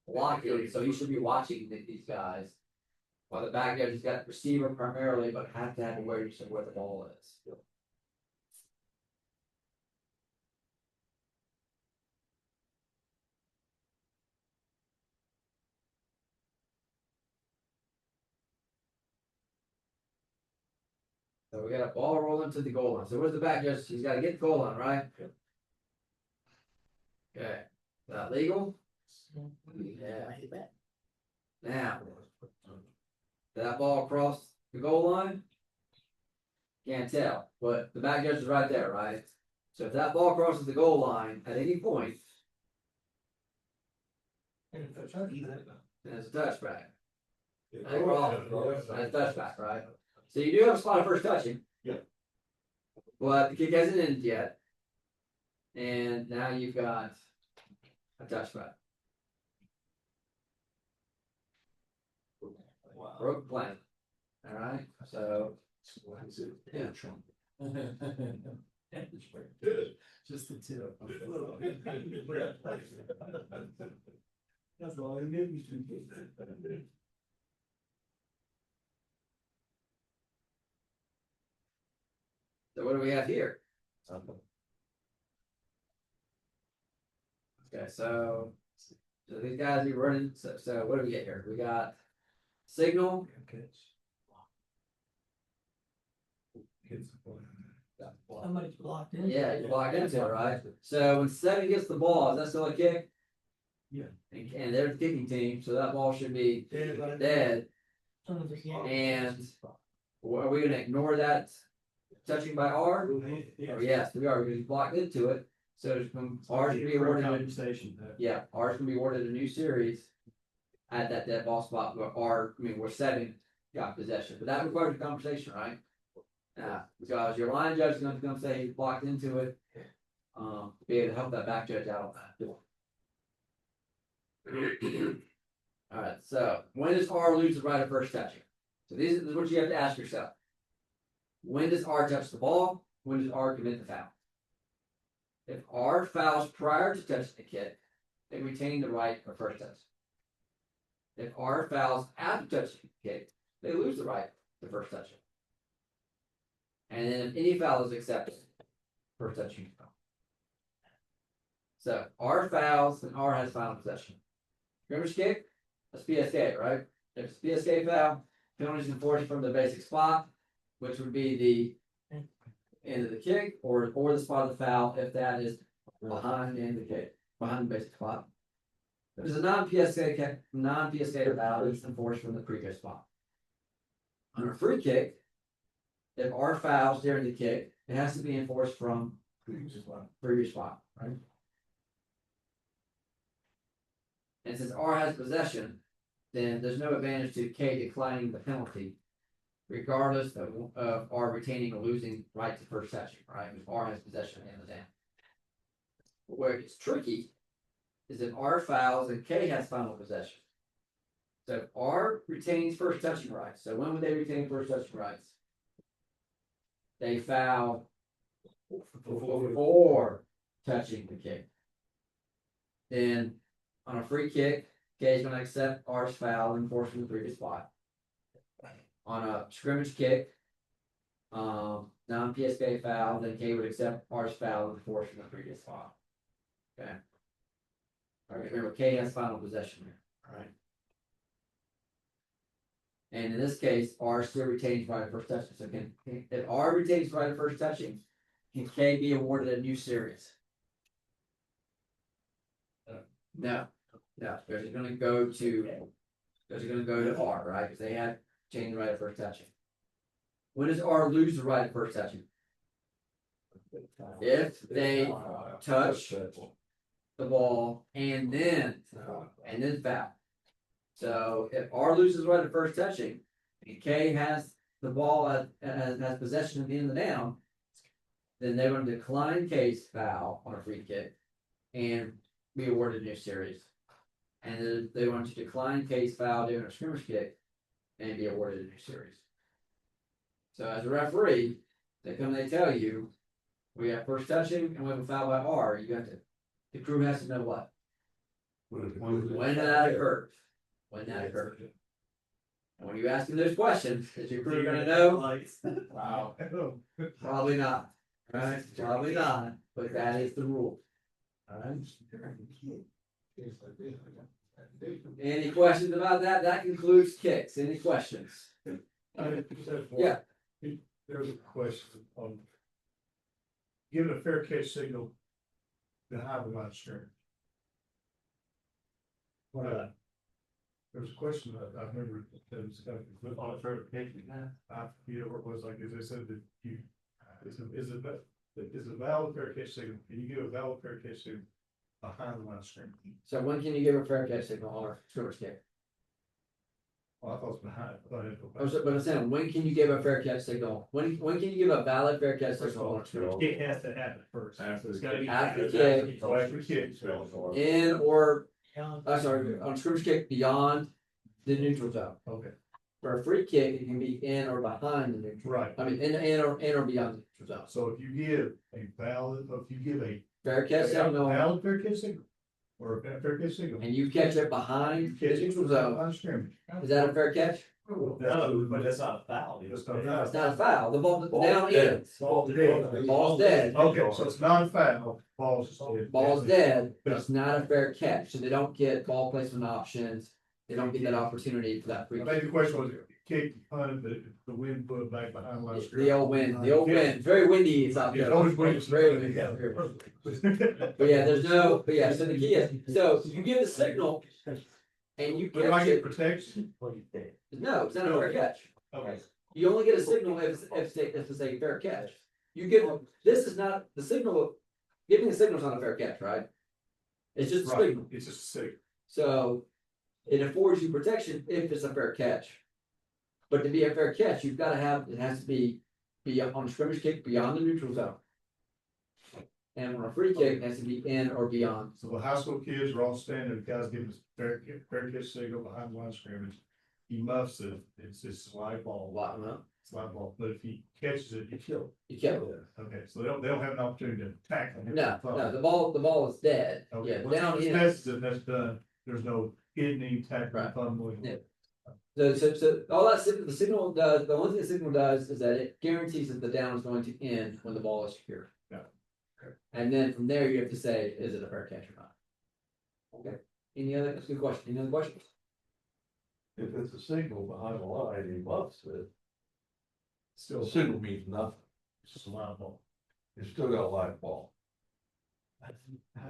blocking, so he should be watching these guys. While the back judge has got the receiver primarily, but have to have awareness of where the ball is. So we got a ball rolling to the goal line. So where's the back judge? He's got to get the goal line, right? Okay. Is that legal? Yeah. Now, did that ball cross the goal line? Can't tell, but the back judge is right there, right? So if that ball crosses the goal line at any point, then it's a touchback. That's touchback, right? So you do have a spot of first touching. Yeah. But the kick hasn't ended yet. And now you've got a touchback. Wow. Broke play. All right. So yeah. Just the tip. That's all I did. So what do we have here? Okay, so these guys are running. So what do we get here? We got signal. Somebody's blocked in. Yeah, you blocked into it, right? So when 7 gets the ball, is that still a kick? Yeah. And they're the kicking team, so that ball should be dead. And are we gonna ignore that touching by R? Yeah. Yes, we are, because he's blocked into it. So R's gonna be awarded. Compensation. Yeah, R's gonna be awarded a new series at that dead ball spot where where 7 got possession. But that requires a conversation, right? Because your line judge is gonna come say he's blocked into it. Be able to help that back judge out on that. Alright, so when does R lose the right of first touching? So this is what you have to ask yourself. When does R touch the ball? When does R commit the foul? If R fouls prior to touching the kick, they retain the right of first touch. If R fouls after touching the kick, they lose the right to first touching. And then if any foul is accepted, first touching foul. So R fouls and R has final possession. Scrimmage kick, that's PSK, right? If it's PSK foul, penalty is enforced from the basic spot, which would be the end of the kick, or the spot of the foul if that is behind the end of the kick, behind the basic spot. If it's a non-PSK kick, non-PSK foul, it's enforced from the previous spot. On a free kick, if R fouls during the kick, it has to be enforced from previous spot, right? And since R has possession, then there's no advantage to K declining the penalty, regardless of R retaining or losing right to first touching, right? If R has possession at the end of the down. But where it gets tricky is if R fouls and K has final possession. So if R retains first touching rights, so when would they retain first touching rights? They foul before touching the kick. Then on a free kick, K is gonna accept R's foul and force from the previous spot. On a scrimmage kick, non-PSK foul, then K would accept R's foul and force from the previous spot. Okay. All right, remember K has final possession here, all right? And in this case, R still retains right of first touching. So if R retains right of first touching, can K be awarded a new series? No, no, because it's gonna go to R, right? Because they had changed the right of first touching. When does R lose the right of first touching? If they touch the ball and then foul. So if R loses right of first touching, and K has the ball has possession at the end of the down, then they're going to decline K's foul on a free kick and be awarded a new series. And then they want to decline K's foul during a scrimmage kick and be awarded a new series. So as a referee, they tell you we have first touching and we have a foul by R. The crew has to know what? When that occurs. When that occurs. And when you ask them those questions, is your crew gonna know? Wow. Probably not. Right? Probably not, but that is the rule. Alright. Any questions about that? That concludes kicks. Any questions? Yeah. There's a question on giving a fair catch signal behind the line of scrimmage. There's a question that I remember that was kind of on a fair catch. I forget what it was like. As I said that you is a valid fair catch signal. Can you give a valid fair catch signal behind the line of scrimmage? So when can you give a fair catch signal on a scrimmage kick? Well, I thought it was behind. I thought it was But I'm saying, when can you give a fair catch signal? When can you give a valid fair catch signal on a scrimmage kick? It has to happen first. It's gotta be. After kick. after kick. In or, on scrimmage kick beyond the neutral zone. Okay, For a free kick, it can be in or behind the neutral. right. I mean, in or beyond the neutral zone. So if you give a Fair catch signal, valid fair catch signal, or a fair catch signal. and you catch it behind the neutral zone, On scrimmage. is that a fair catch? No, but that's not a foul. It's not a foul. It's not a foul. The ball down ends. Ball's dead. Okay, so it's not a foul, Ball's dead, but it's not a fair catch. So they don't get ball placement options. They don't get that opportunity for that free I kick. think the question was, kick, punted, the wind put it back behind the line of The scrimmage. old wind, very windy. It's out Yeah, there. always windy. Very windy out here. But yeah, so the key is, so you give the signal and you But do I catch get it. protection? No, it's not a fair catch. Okay. You only get a signal if it's a fair catch. You give, this is not, the signal, giving a signal is not a fair catch, right? It's just a Right, signal. it's just a signal. So it affords you protection if it's a fair catch. But to be a fair catch, you've got to have, it has to be on a scrimmage kick beyond the neutral zone. And on a free kick, it has to be in or beyond. So the high school kids are all standing, the guys giving us fair catch signal behind the line of scrimmage. He muffs it, it's just slide ball, slide ball, but if he catches it, you kill it. You kill it. Okay, so they don't have an opportunity to attack him. No, the ball is dead. Okay, Yeah, once down he in. catches it, that's done, there's no hitting, tackling, Right. fumbling. Yeah. So all that the signal does, the only thing the signal does is that it guarantees that the down is going to end when the ball is secured. Yeah. Okay. And then from there you have to say, is it a fair catch or not? Okay. That's a good question. Any other questions? If it's a signal behind the line, he muffs it. Still, Signal means nothing. it's just a line ball. You still got a live ball.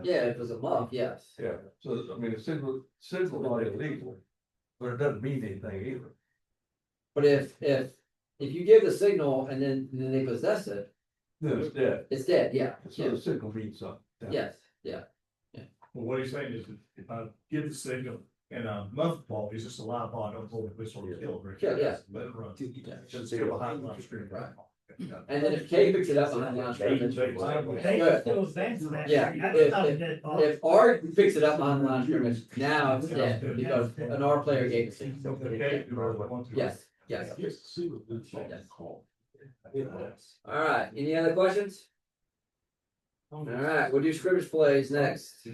Yeah, if it was a muff, yes. Yeah, so I mean, a signal not illegal, but it doesn't mean anything either. But if you give the signal and then they possess it, Then it's dead. it's dead. Yeah. So the signal means something. Yes. Yeah. Well, what he's saying is that if I give the signal and a muff ball, it's just a live ball, I don't blow the whistle or kill it. Kill, yeah. Let it run. Yeah. It's still behind the line of scrimmage. Right. And then if K picks it up behind the line of scrimmage, They Good. still advance that. Yeah, That's not a dead ball. if R picks it up behind the line of scrimmage, now it's dead because an R player gave it. Yes, yes. Yes, see what the Yes. call. All right, any other questions? All right, we'll do scrimmage plays next.